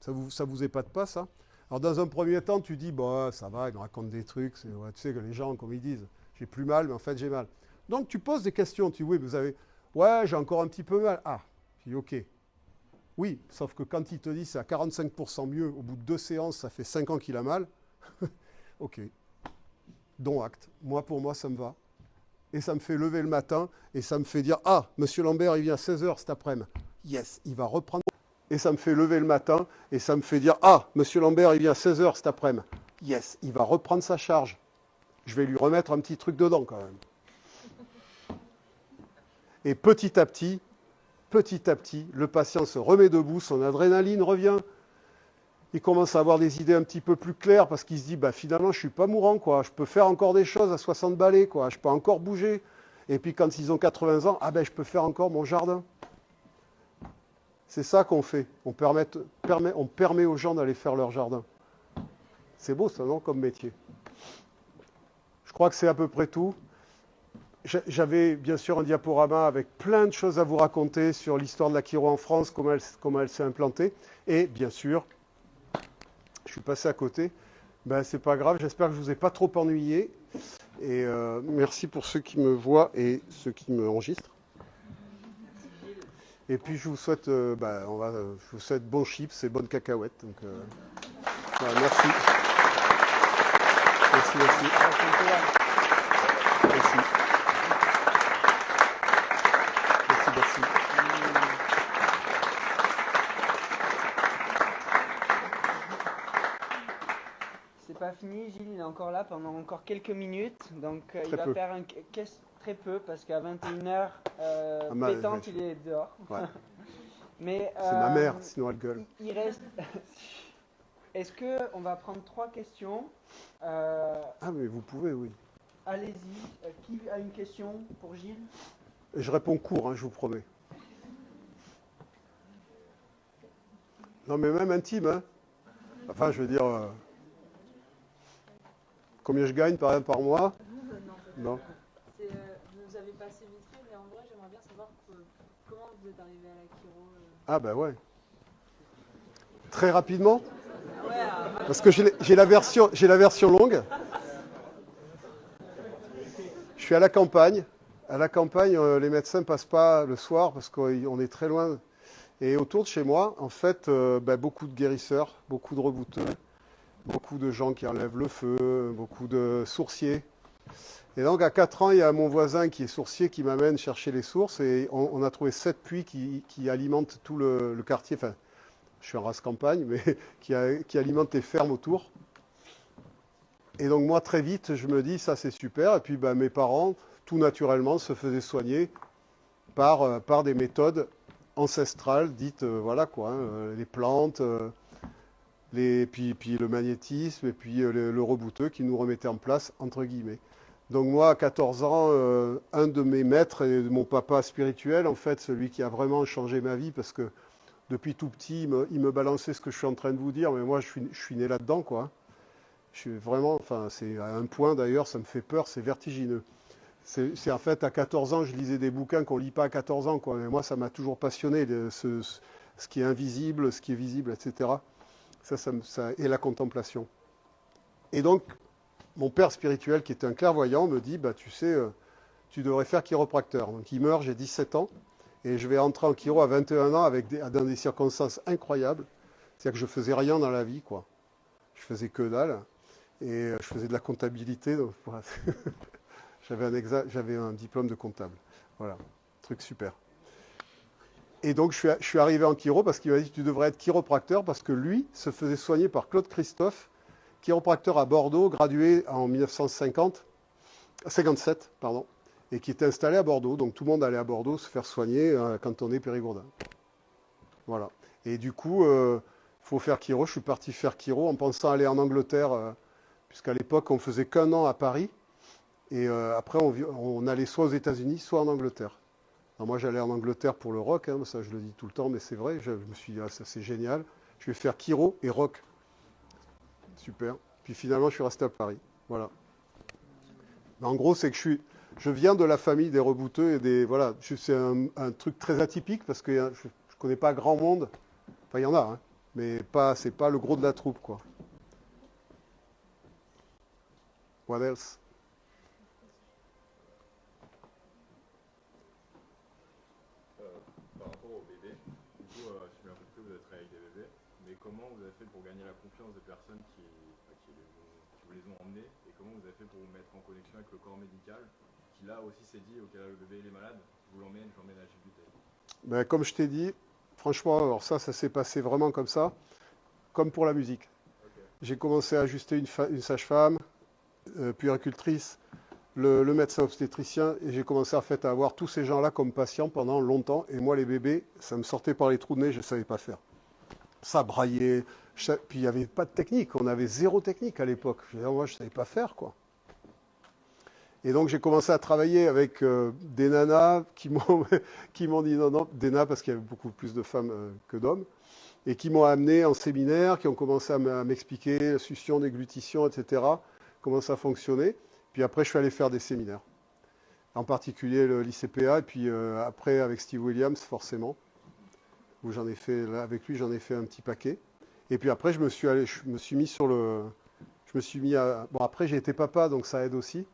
Ça vous épate pas, ça? Alors, dans un premier temps, tu dis, ça va, il me raconte des trucs. Ouais, tu sais que les gens, comme ils disent, j'ai plus mal, mais en fait, j'ai mal. Donc, tu poses des questions. Tu dis, oui, vous avez, ouais, j'ai encore un petit peu mal. Ah, tu dis, ok. Oui, sauf que quand il te dit, c'est à 45% mieux, au bout de 2 séances, ça fait 5 ans qu'il a mal. Ok. Dont acte. Moi, pour moi, ça me va. Et ça me fait lever le matin, et ça me fait dire, ah, monsieur Lambert, il vient à 16h cet après-midi. Yes, il va reprendre. Et ça me fait lever le matin, et ça me fait dire, ah, monsieur Lambert, il vient à 16h cet après-midi. Yes, il va reprendre sa charge. Je vais lui remettre un petit truc dedans quand même. Et petit à petit, le patient se remet debout, son adrénaline revient. Il commence à avoir des idées un petit peu plus claires parce qu'il se dit, finalement, je ne suis pas mourant, quoi. Je peux faire encore des choses à 60 balais, quoi. Je peux encore bouger. Et puis quand ils ont 80 ans, je peux faire encore mon jardin. C'est ça qu'on fait. On permet aux gens d'aller faire leur jardin. C'est beau ça, non, comme métier. Je crois que c'est à peu près tout. J'avais bien sûr un diaporama avec plein de choses à vous raconter sur l'histoire de la chiro en France, comment elle s'est implantée. Et bien sûr, je suis passé à côté. C'est pas grave, j'espère que je ne vous ai pas trop ennuyé. Et merci pour ceux qui me voient et ceux qui me enregistrent. Et puis je vous souhaite, je vous souhaite bons chips et bonnes cacahuètes. Donc, voilà, merci. Merci. C'est pas fini, Gilles, il est encore là pendant encore quelques minutes. Donc il va faire très peu parce qu'à 21h, pétante, il est dehors. Ouais. Mais, c'est ma mère, sinon elle gueule. Il reste. Est-ce qu'on va prendre 3 questions Mais vous pouvez, oui. Allez-y. Qui a une question pour Gilles? Je réponds court, je vous promets. Non, mais même intime, Enfin, je veux dire, combien je gagne par mois? Non. Vous avez passé vite fait, mais en vrai, j'aimerais bien savoir comment vous êtes arrivé à la chiro. Ouais. Très rapidement. Parce que j'ai la version longue. Je suis à la campagne. À la campagne, les médecins ne passent pas le soir parce qu'on est très loin. Et autour de chez moi, en fait, beaucoup de guérisseurs, beaucoup de rebouteux, beaucoup de gens qui enlèvent le feu, beaucoup de sourciers. Et donc, à 4 ans, il y a mon voisin qui est sourcier qui m'amène chercher les sources. Et on a trouvé 7 puits qui alimentent tout le quartier. Enfin, je suis en race campagne, mais qui alimentent les fermes autour. Et donc, moi, très vite, je me dis, ça, c'est super. Et puis, mes parents, tout naturellement, se faisaient soigner par des méthodes ancestrales, dites, les plantes, puis le magnétisme, et puis le rebouteux qui nous remettait en place, entre guillemets. Donc moi, à 14 ans, un de mes maîtres et de mon papa spirituel, en fait, celui qui a vraiment changé ma vie, parce que depuis tout petit, il me balançait ce que je suis en train de vous dire, mais moi, je suis né là-dedans, quoi. Je suis vraiment, c'est à un point d'ailleurs, ça me fait peur, c'est vertigineux. C'est en fait, à 14 ans, je lisais des bouquins qu'on ne lit pas à 14 ans, quoi. Mais moi, ça m'a toujours passionné, ce qui est invisible, ce qui est visible, etc. et la contemplation. Et donc, mon père spirituel, qui était un clairvoyant, me dit, bah, tu sais, tu devrais faire chiropracteur. Donc il meurt, j'ai 17 ans, et je vais entrer en chiro à 21 ans dans des circonstances incroyables. C'est-à-dire que je faisais rien dans la vie, quoi. Je faisais que dalle, et je faisais de la comptabilité. Donc, voilà. J'avais un diplôme de comptable. Voilà, truc super. Et donc je suis arrivé en chiro parce qu'il m'a dit, tu devrais être chiropracteur, parce que lui se faisait soigner par Claude Christophe, chiropracteur à Bordeaux, gradué en 1957, pardon, et qui était installé à Bordeaux. Donc tout le monde allait à Bordeaux se faire soigner quand on est périgourdin. Voilà. Et du coup, faut faire chiro. Je suis parti faire chiro en pensant aller en Angleterre, puisqu'à l'époque, on faisait qu'1 an à Paris. Et après, on allait soit aux États-Unis, soit en Angleterre. Alors moi, j'allais en Angleterre pour le rock, hein, ça je le dis tout le temps, mais c'est vrai. Je me suis dit, ah, ça c'est génial. Je vais faire chiro et rock. Super. Puis finalement, je suis resté à Paris. Voilà. Mais en gros, c'est que je viens de la famille des rebouteux et des. Voilà. C'est un truc très atypique parce que je ne connais pas grand monde. Enfin, il y en a, hein, mais c'est pas le gros de la troupe, quoi. What else? Par rapport aux bébés, du coup, je suis un peu que vous avez travaillé avec des bébés, mais comment vous avez fait pour gagner la confiance des personnes qui vous les ont emmenés, et comment vous avez fait pour vous mettre en connexion avec le corps médical, qui là aussi s'est dit, ok, là le bébé il est malade, je vous l'emmène, je l'emmène à Gilles. Ben, comme je t'ai dit, franchement, alors ça s'est passé vraiment comme ça, comme pour la musique. Okay. J'ai commencé à ajuster une sage-femme, puéricultrice, le médecin obstétricien, et j'ai commencé en fait à avoir tous ces gens-là comme patients pendant longtemps. Et moi, les bébés, ça me sortait par les trous de nez, je ne savais pas faire. Ça braillait, puis il n'y avait pas de technique, on avait 0 technique à l'époque. Moi, je ne savais pas faire, quoi. Et donc, j'ai commencé à travailler avec des nanas qui m'ont dit non, des nanas parce qu'il y avait beaucoup plus de femmes que d'hommes, et qui m'ont amené en séminaire, qui ont commencé à m'expliquer succion, déglutition, etc., comment ça fonctionnait. Puis après, je suis allé faire des séminaires, en particulier l'ICPA, et puis après avec Steve Williams, forcément, où j'en ai fait, là, avec lui, j'en ai fait un petit paquet. Et puis après, je me suis mis à... Bon, après, j'ai été papa, donc ça aide aussi.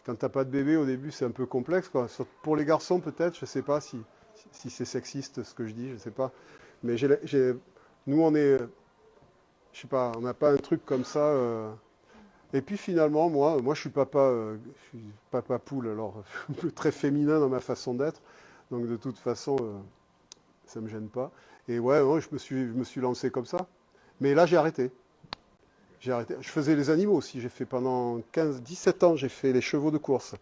Quand tu n'as pas de bébé, au début, c'est un peu complexe, quoi. Pour les garçons, peut-être, je ne sais pas si c'est sexiste ce que je dis, je ne sais pas. Mais nous, on est... Je sais pas, on n'a pas un truc comme ça... Et puis finalement, moi je suis papa poule, alors très féminin dans ma façon d'être. Donc de toute façon, ça ne me gêne pas. Et ouais, je me suis lancé comme ça. Mais là, j'ai arrêté. Je faisais les animaux aussi. J'ai fait pendant 17 ans, j'ai fait les chevaux de course.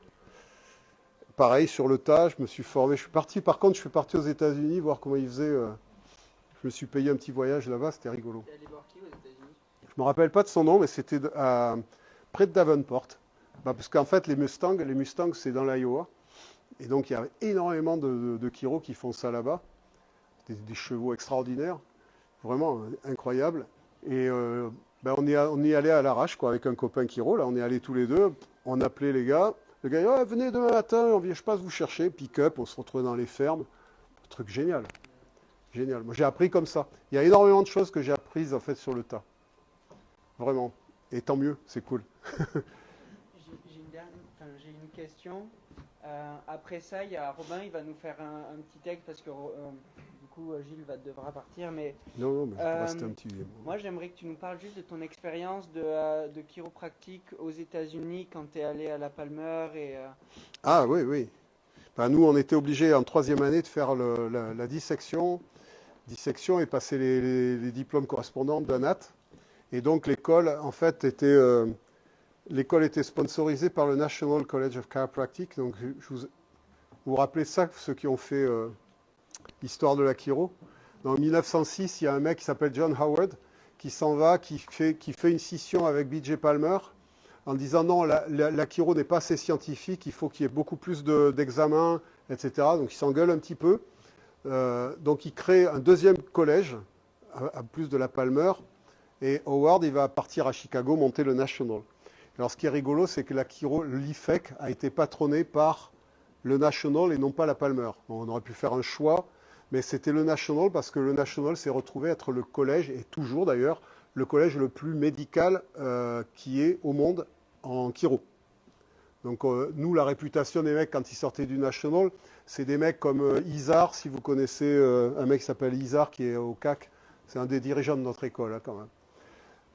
Pareil, sur le tas, je me suis formé. Par contre, je suis parti aux États-Unis voir comment ils faisaient. Je me suis payé un petit voyage là-bas, c'était rigolo. T'es allé voir qui aux États-Unis? Je me rappelle pas de son nom, mais c'était près de Davenport. Parce qu'en fait, les Mustangs, c'est dans l'Iowa. Et donc, il y a énormément de chiros qui font ça là-bas. Des chevaux extraordinaires, vraiment incroyables. Et on y allait à l'arrache, quoi, avec un copain chiro. Là, on est allés tous les deux. On appelait les gars. Le gars dit, oh, venez demain matin, je passe vous chercher. Pick-up, on se retrouvait dans les fermes. Un truc génial. Génial. Moi, j'ai appris comme ça. Il y a énormément de choses que j'ai apprises, en fait, sur le tas. Vraiment. Et tant mieux, c'est cool. J'ai une question. Après ça, il y a Robin, il va nous faire un petit texte parce que du coup, Gilles devra partir. Mais, non, mais je peux rester un petit... Moi, j'aimerais que tu nous parles juste de ton expérience de chiropractique aux États-Unis quand tu es allé à la Palmer. Ah oui. Ben, nous, on était obligés en 3e année de faire la dissection et passer les diplômes correspondants d'ANAT. Et donc l'école, en fait, l'école était sponsorisée par le National College of Chiropractic. Donc vous vous rappelez ça, ceux qui ont fait l'histoire de la chiro. En 1906, il y a un mec qui s'appelle John Howard qui s'en va, qui fait une scission avec B.J. Palmer en disant non, la chiro n'est pas assez scientifique, il faut qu'il y ait beaucoup plus d'examens, etc. Donc il s'engueule un petit peu. Donc il crée un 2e collège, à plus de la Palmer. Et Howard, il va partir à Chicago monter le National. Alors, ce qui est rigolo, c'est que la chiro, l'IFEC, a été patronné par le National et non pas la Palmer. On aurait pu faire un choix, Mais c'était le National parce que le National s'est retrouvé être le collège, et toujours d'ailleurs, le collège le plus médical qui est au monde en chiro. Donc nous, la réputation des mecs quand ils sortaient du National, c'est des mecs comme Isard, si vous connaissez un mec qui s'appelle Isard qui est au CAC, c'est un des dirigeants de notre école hein, quand même.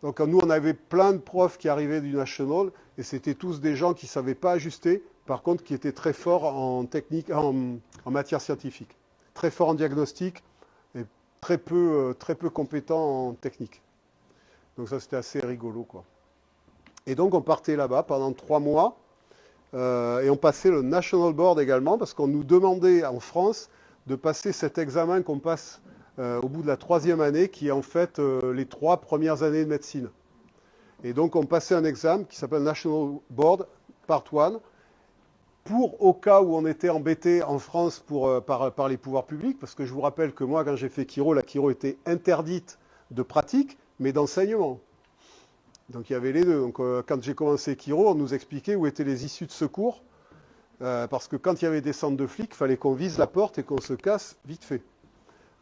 Donc nous, on avait plein de profs qui arrivaient du National et c'était tous des gens qui ne savaient pas ajuster, par contre qui étaient très forts en technique, en matière scientifique, très forts en diagnostic et très peu compétents en technique. Donc ça, c'était assez rigolo, quoi. Et donc on partait là-bas pendant 3 mois. Et on passait le National Board également parce qu'on nous demandait en France de passer cet examen qu'on passe au bout de la 3e année qui est en fait les 3 premières années de médecine. Et donc on passait un examen qui s'appelle National Board Part 1 pour au cas où on était embêté en France par les pouvoirs publics parce que je vous rappelle que moi quand j'ai fait chiro, la chiro était interdite de pratique mais d'enseignement. Donc il y avait les deux. Donc quand j'ai commencé chiro, on nous expliquait où étaient les issues de secours, parce que quand il y avait des centres de flics, il fallait qu'on vise la porte et qu'on se casse vite fait.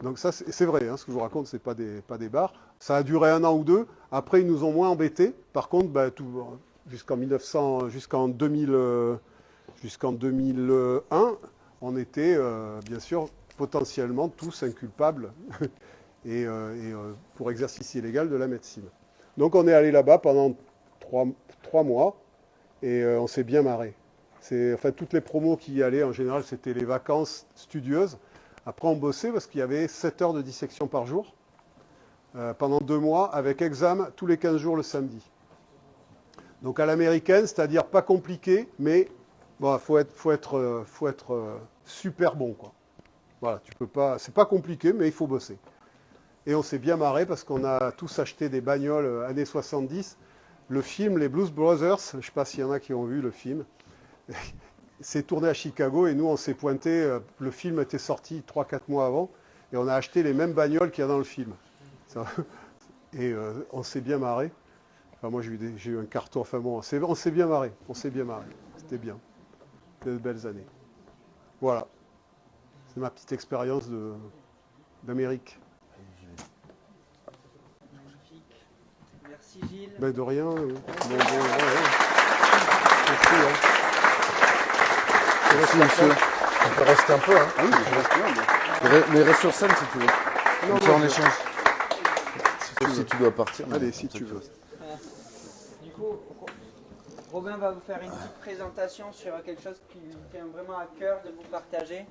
Donc ça c'est vrai, hein, ce que je vous raconte, c'est pas des bars. Ça a duré 1 an ou 2. Après ils nous ont moins embêtés. Par contre, jusqu'en 2001, on était bien sûr potentiellement tous inculpables et pour exercice illégal de la médecine. Donc on est allé là-bas pendant 3 mois et on s'est bien marré. Enfin, toutes les promos qui y allaient, en général, c'était les vacances studieuses. Après, on bossait parce qu'il y avait 7 heures de dissection par jour pendant 2 mois avec examen tous les 15 jours le samedi. Donc à l'américaine, c'est-à-dire pas compliqué, mais bon, faut être super bon, quoi. Voilà, tu peux pas, c'est pas compliqué, mais il faut bosser. Et on s'est bien marré parce qu'on a tous acheté des bagnoles années 70. Le film, les Blues Brothers, je ne sais pas s'il y en a qui ont vu le film, c'est tourné à Chicago et nous on s'est pointé, le film était sorti 3-4 mois avant et on a acheté les mêmes bagnoles qu'il y a dans le film. Et on s'est bien marré. Enfin, moi j'ai eu un carton, enfin bon, on s'est bien marré, c'était bien. C'était de belles années. Voilà, c'est ma petite expérience d'Amérique. Merci Gilles. Ben de rien. Merci, monsieur. On peut rester un peu, hein. Ah oui, je reste bien. Mais reste sur scène si tu veux. Non, Comme ça, non, en échange. Sauf si tu dois partir. Allez, si tu veux. Du coup, Robin va vous faire une petite présentation sur quelque chose qui lui tient vraiment à cœur de vous partager.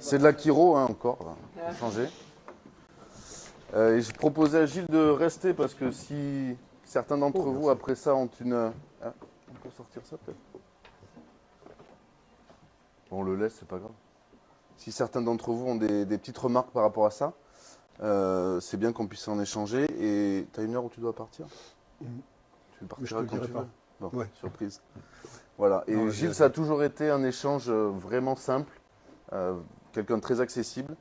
C'est de la chiro, hein, encore. On va changer. Et je proposais à Gilles de rester parce que si certains d'entre vous, après ça, ont une... Ah, on peut sortir ça peut-être. Bon, on le laisse, c'est pas grave. Si certains d'entre vous ont des petites remarques par rapport à ça, c'est bien qu'on puisse en échanger. Et tu as 1 heure où tu dois partir Tu partiras quand tu veux. Bon, Ouais. surprise. Voilà. Et Non, Gilles, ça a toujours été un échange vraiment simple, quelqu'un de très accessible.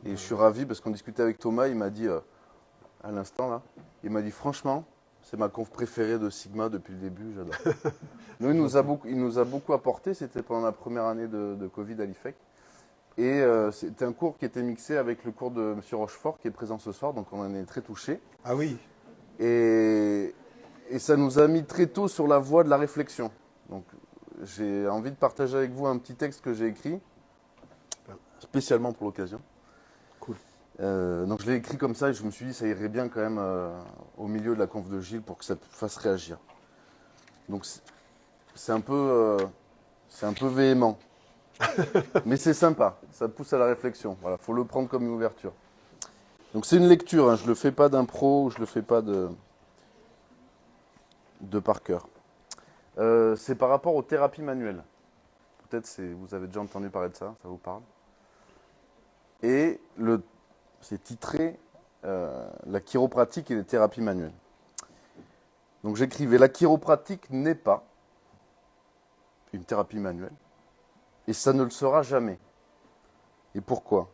Et je suis ravi parce qu'on discutait avec Thomas, il m'a dit, à l'instant là, il m'a dit franchement, c'est ma conf préférée de Sigma depuis le début, j'adore. Nous, il nous a beaucoup apporté, c'était pendant la première année de Covid à l'IFEC. Et c'était un cours qui était mixé avec le cours de M. Rochefort qui est présent ce soir, donc on en est très touchés. Ah oui. Et ça nous a mis très tôt sur la voie de la réflexion. Donc j'ai envie de partager avec vous un petit texte que j'ai écrit, spécialement pour l'occasion. Cool. Donc je l'ai écrit comme ça et je me suis dit ça irait bien quand même au milieu de la conf de Gilles pour que ça te fasse réagir. Donc c'est un peu véhément, mais c'est sympa, ça pousse à la réflexion. Voilà, faut le prendre comme une ouverture. Donc c'est une lecture, hein, je le fais pas d'impro, je le fais pas de par cœur. C'est par rapport aux thérapies manuelles. Peut-être vous avez déjà entendu parler de ça, ça vous parle. Et c'est titré La chiropratique et les thérapies manuelles. Donc j'écrivais, la chiropratique n'est pas une thérapie manuelle et ça ne le sera jamais. Et pourquoi ?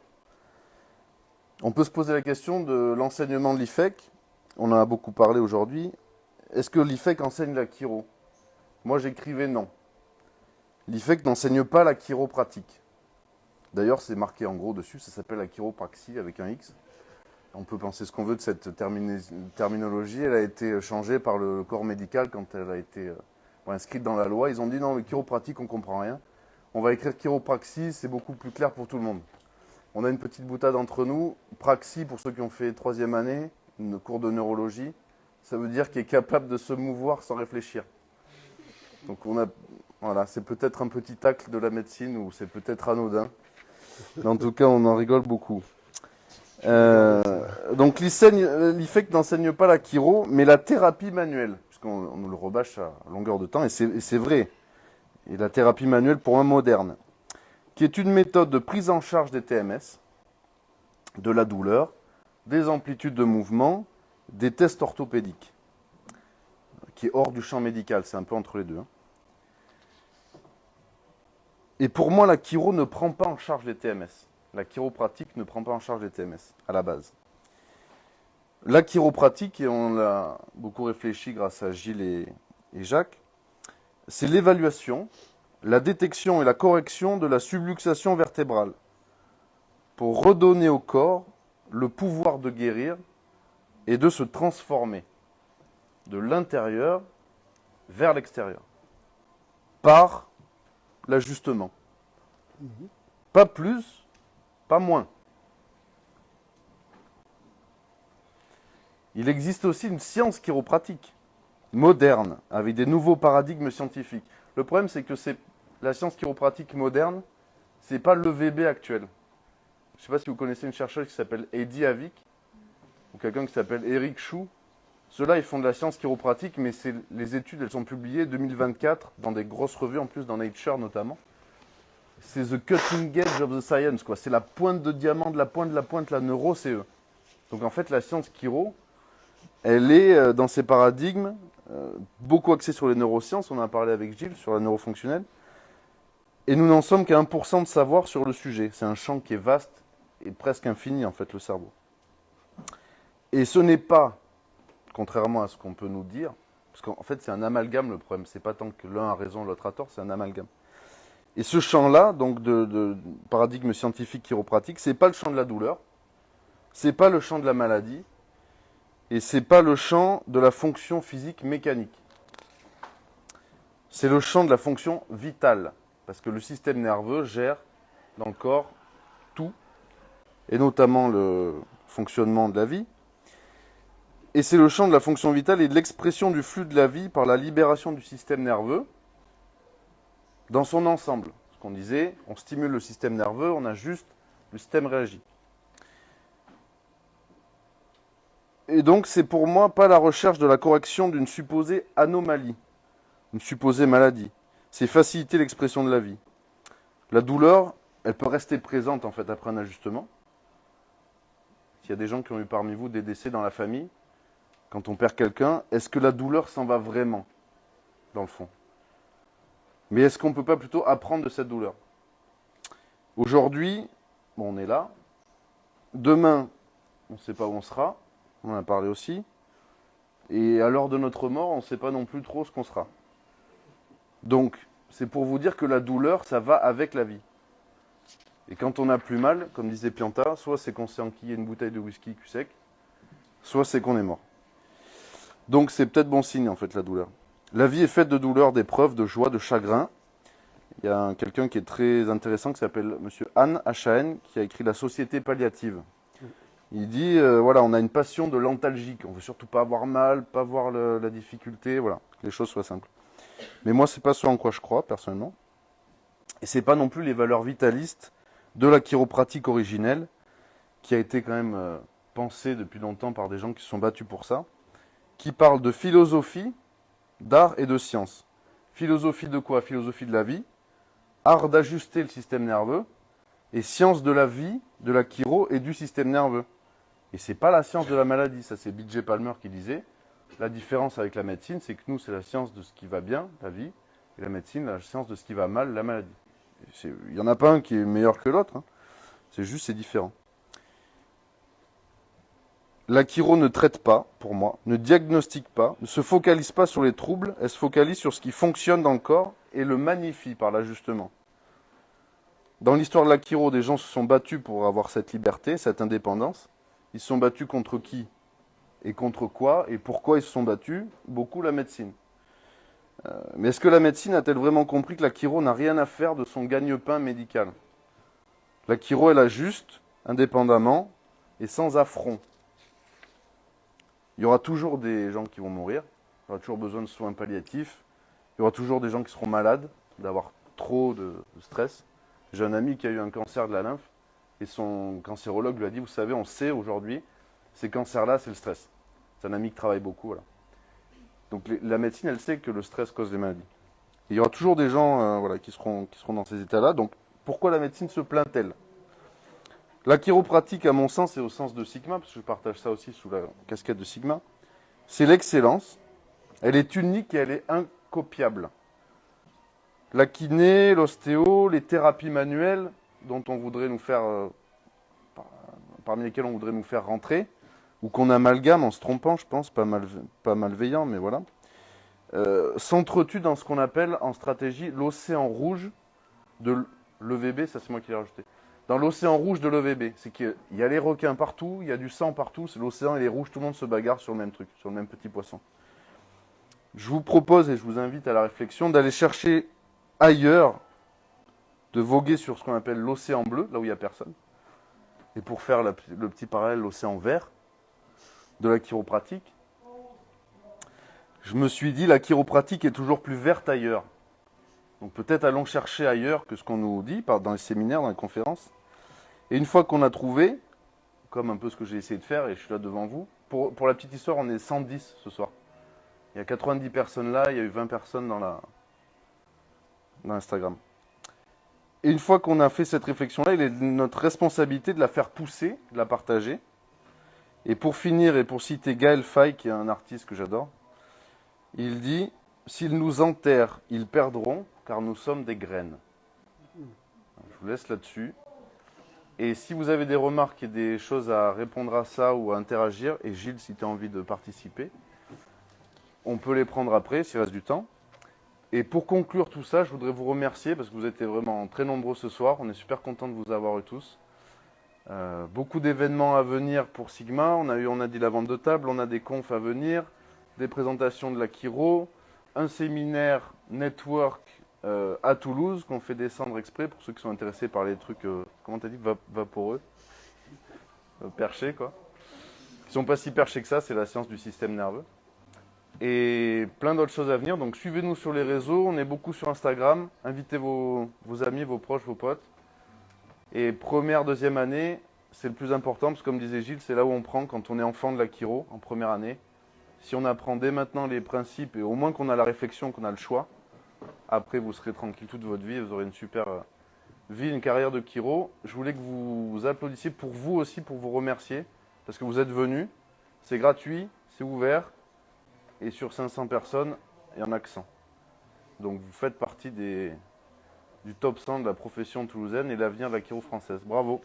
On peut se poser la question de l'enseignement de l'IFEC. On en a beaucoup parlé aujourd'hui. Est-ce que l'IFEC enseigne la chiro ? Moi j'écrivais non. L'IFEC n'enseigne pas la chiropratique. D'ailleurs, c'est marqué en gros dessus, ça s'appelle la chiropraxie avec un X. On peut penser ce qu'on veut de cette terminologie. Elle a été changée par le corps médical quand elle a été inscrite dans la loi. Ils ont dit non, le chiropratique, on ne comprend rien. On va écrire chiropraxie, c'est beaucoup plus clair pour tout le monde. On a une petite boutade entre nous. Praxie, pour ceux qui ont fait 3e année, une cours de neurologie, ça veut dire qu'il est capable de se mouvoir sans réfléchir. Donc voilà, c'est peut-être un petit tacle de la médecine ou c'est peut-être anodin. Mais en tout cas, on en rigole beaucoup. Donc l'IFEC n'enseigne pas la chiro, mais la thérapie manuelle, puisqu'on nous le rabâche à longueur de temps, et c'est vrai. Et la thérapie manuelle pour un moderne, qui est une méthode de prise en charge des TMS, de la douleur, des amplitudes de mouvement, des tests orthopédiques, qui est hors du champ médical, c'est un peu entre les deux. Et pour moi, la chiro ne prend pas en charge les TMS. La chiropratique ne prend pas en charge les TMS, à la base. La chiropratique, et on l'a beaucoup réfléchi grâce à Gilles et Jacques, c'est l'évaluation, la détection et la correction de la subluxation vertébrale pour redonner au corps le pouvoir de guérir et de se transformer de l'intérieur vers l'extérieur par l'ajustement. Pas plus, pas moins. Il existe aussi une science chiropratique moderne, avec des nouveaux paradigmes scientifiques. Le problème, c'est que la science chiropratique moderne, c'est pas l'EVB actuel. Je ne sais pas si vous connaissez une chercheuse qui s'appelle Heidi Avik, ou quelqu'un qui s'appelle Eric Chou. Ceux-là, ils font de la science chiropratique, mais les études, elles sont publiées 2024 dans des grosses revues, en plus dans Nature notamment. C'est the cutting edge of the science, quoi. C'est la pointe de diamant, de la pointe, la neuro, c'est eux. Donc en fait, la science chiro, elle est dans ces paradigmes, beaucoup axée sur les neurosciences, on en a parlé avec Gilles, sur la neurofonctionnelle, et nous n'en sommes qu'à 1% de savoir sur le sujet. C'est un champ qui est vaste et presque infini, en fait, le cerveau. Et ce n'est pas, contrairement à ce qu'on peut nous dire, parce qu'en fait, c'est un amalgame le problème, c'est pas tant que l'un a raison, l'autre a tort, c'est un amalgame. Et ce champ-là, donc de paradigme scientifique chiropratique, c'est pas le champ de la douleur, c'est pas le champ de la maladie, et c'est pas le champ de la fonction physique mécanique. C'est le champ de la fonction vitale, parce que le système nerveux gère dans le corps tout, et notamment le fonctionnement de la vie. Et c'est le champ de la fonction vitale et de l'expression du flux de la vie par la libération du système nerveux dans son ensemble. Ce qu'on disait, on stimule le système nerveux, on ajuste, le système réagit. Et donc, c'est pour moi pas la recherche de la correction d'une supposée anomalie, une supposée maladie. C'est faciliter l'expression de la vie. La douleur, elle peut rester présente en fait après un ajustement. S'il y a des gens qui ont eu parmi vous des décès dans la famille, quand on perd quelqu'un, est-ce que la douleur s'en va vraiment, dans le fond? Mais est-ce qu'on ne peut pas plutôt apprendre de cette douleur? Aujourd'hui, bon, on est là. Demain, on ne sait pas où on sera. On en a parlé aussi. Et à l'heure de notre mort, on ne sait pas non plus trop ce qu'on sera. Donc, c'est pour vous dire que la douleur, ça va avec la vie. Et quand on a plus mal, comme disait Pianta, soit c'est qu'on s'est enquillé une bouteille de whisky cul sec, soit c'est qu'on est mort. Donc c'est peut-être bon signe en fait la douleur. La vie est faite de douleurs, d'épreuves, de joie, de chagrin. Il y a quelqu'un qui est très intéressant qui s'appelle Monsieur Anne H.A.N. qui a écrit La Société palliative. Il dit, voilà, on a une passion de l'antalgique. On veut surtout pas avoir mal, pas voir la difficulté, voilà, que les choses soient simples. Mais moi, c'est pas ce en quoi je crois, personnellement. Et c'est pas non plus les valeurs vitalistes de la chiropratique originelle, qui a été quand même pensée depuis longtemps par des gens qui se sont battus pour ça, qui parle de philosophie, d'art et de science. Philosophie de quoi? Philosophie de la vie, art d'ajuster le système nerveux, et science de la vie, de la chiro et du système nerveux. Et c'est pas la science de la maladie, ça c'est B.J. Palmer qui disait. La différence avec la médecine, c'est que nous, c'est la science de ce qui va bien, la vie, et la médecine, la science de ce qui va mal, la maladie. Il n'y en a pas un qui est meilleur que l'autre, hein. C'est juste, c'est différent. La chiro ne traite pas, pour moi, ne diagnostique pas, ne se focalise pas sur les troubles, elle se focalise sur ce qui fonctionne dans le corps et le magnifie par l'ajustement. Dans l'histoire de la chiro, des gens se sont battus pour avoir cette liberté, cette indépendance. Ils se sont battus contre qui et contre quoi et pourquoi ils se sont battus? Beaucoup la médecine. Mais est-ce que la médecine a-t-elle vraiment compris que la chiro n'a rien à faire de son gagne-pain médical? La chiro, elle a juste, indépendamment et sans affront. Il y aura toujours des gens qui vont mourir, il y aura toujours besoin de soins palliatifs, il y aura toujours des gens qui seront malades d'avoir trop de stress. J'ai un ami qui a eu un cancer de la lymphe et son cancérologue lui a dit, vous savez, on sait aujourd'hui, ces cancers-là, c'est le stress. C'est un ami qui travaille beaucoup, voilà. Donc la médecine, elle sait que le stress cause des maladies. Et il y aura toujours des gens voilà, qui seront dans ces états-là. Donc pourquoi la médecine se plaint-elle? La chiropratique, à mon sens, et au sens de Sigma, parce que je partage ça aussi sous la casquette de Sigma, c'est l'excellence. Elle est unique et elle est incopiable. La kiné, l'ostéo, les thérapies manuelles, dont on voudrait nous faire, parmi lesquelles on voudrait nous faire rentrer, ou qu'on amalgame en se trompant, je pense, pas malveillant, mais voilà, s'entretuent dans ce qu'on appelle en stratégie l'océan rouge de l'EVB, ça c'est moi qui l'ai rajouté. Dans l'océan rouge de l'EVB, c'est qu'il y a les requins partout, il y a du sang partout, l'océan il est rouge, tout le monde se bagarre sur le même truc, sur le même petit poisson. Je vous propose et je vous invite à la réflexion d'aller chercher ailleurs, de voguer sur ce qu'on appelle l'océan bleu, là où il n'y a personne. Et pour faire le petit parallèle, l'océan vert de la chiropratique, je me suis dit la chiropratique est toujours plus verte ailleurs. Donc peut-être allons chercher ailleurs que ce qu'on nous dit dans les séminaires, dans les conférences. Et une fois qu'on a trouvé, comme un peu ce que j'ai essayé de faire, et je suis là devant vous, pour la petite histoire, on est 110 ce soir. Il y a 90 personnes là, il y a eu 20 personnes dans Instagram. Et une fois qu'on a fait cette réflexion-là, il est de notre responsabilité de la faire pousser, de la partager. Et pour finir, et pour citer Gaël Faye, qui est un artiste que j'adore, il dit « S'ils nous enterrent, ils perdront, car nous sommes des graines. » Je vous laisse là-dessus. Et si vous avez des remarques et des choses à répondre à ça ou à interagir, et Gilles, si tu as envie de participer, on peut les prendre après, s'il reste du temps. Et pour conclure tout ça, je voudrais vous remercier, parce que vous étiez vraiment très nombreux ce soir. On est super contents de vous avoir eu tous. Beaucoup d'événements à venir pour Sigma. On a dit la vente de table, on a des confs à venir, des présentations de la chiro, un séminaire network à Toulouse qu'on fait descendre exprès pour ceux qui sont intéressés par les trucs, comment t'as dit, vaporeux, perchés quoi. Ils sont pas si perchés que ça, c'est la science du système nerveux. Et plein d'autres choses à venir, donc suivez-nous sur les réseaux, on est beaucoup sur Instagram, invitez vos amis, vos proches, vos potes. Et première, deuxième année, c'est le plus important, parce que comme disait Gilles, c'est là où on prend quand on est enfant de la chiro, en première année. Si on apprend dès maintenant les principes, et au moins qu'on a la réflexion, qu'on a le choix, après vous serez tranquille toute votre vie, vous aurez une super vie, une carrière de chiro. Je voulais que vous applaudissiez pour vous aussi, pour vous remercier, parce que vous êtes venus, c'est gratuit, c'est ouvert, et sur 500 personnes, il y en a que 100. Donc vous faites partie du top 100 de la profession toulousaine et l'avenir de la chiro française. Bravo.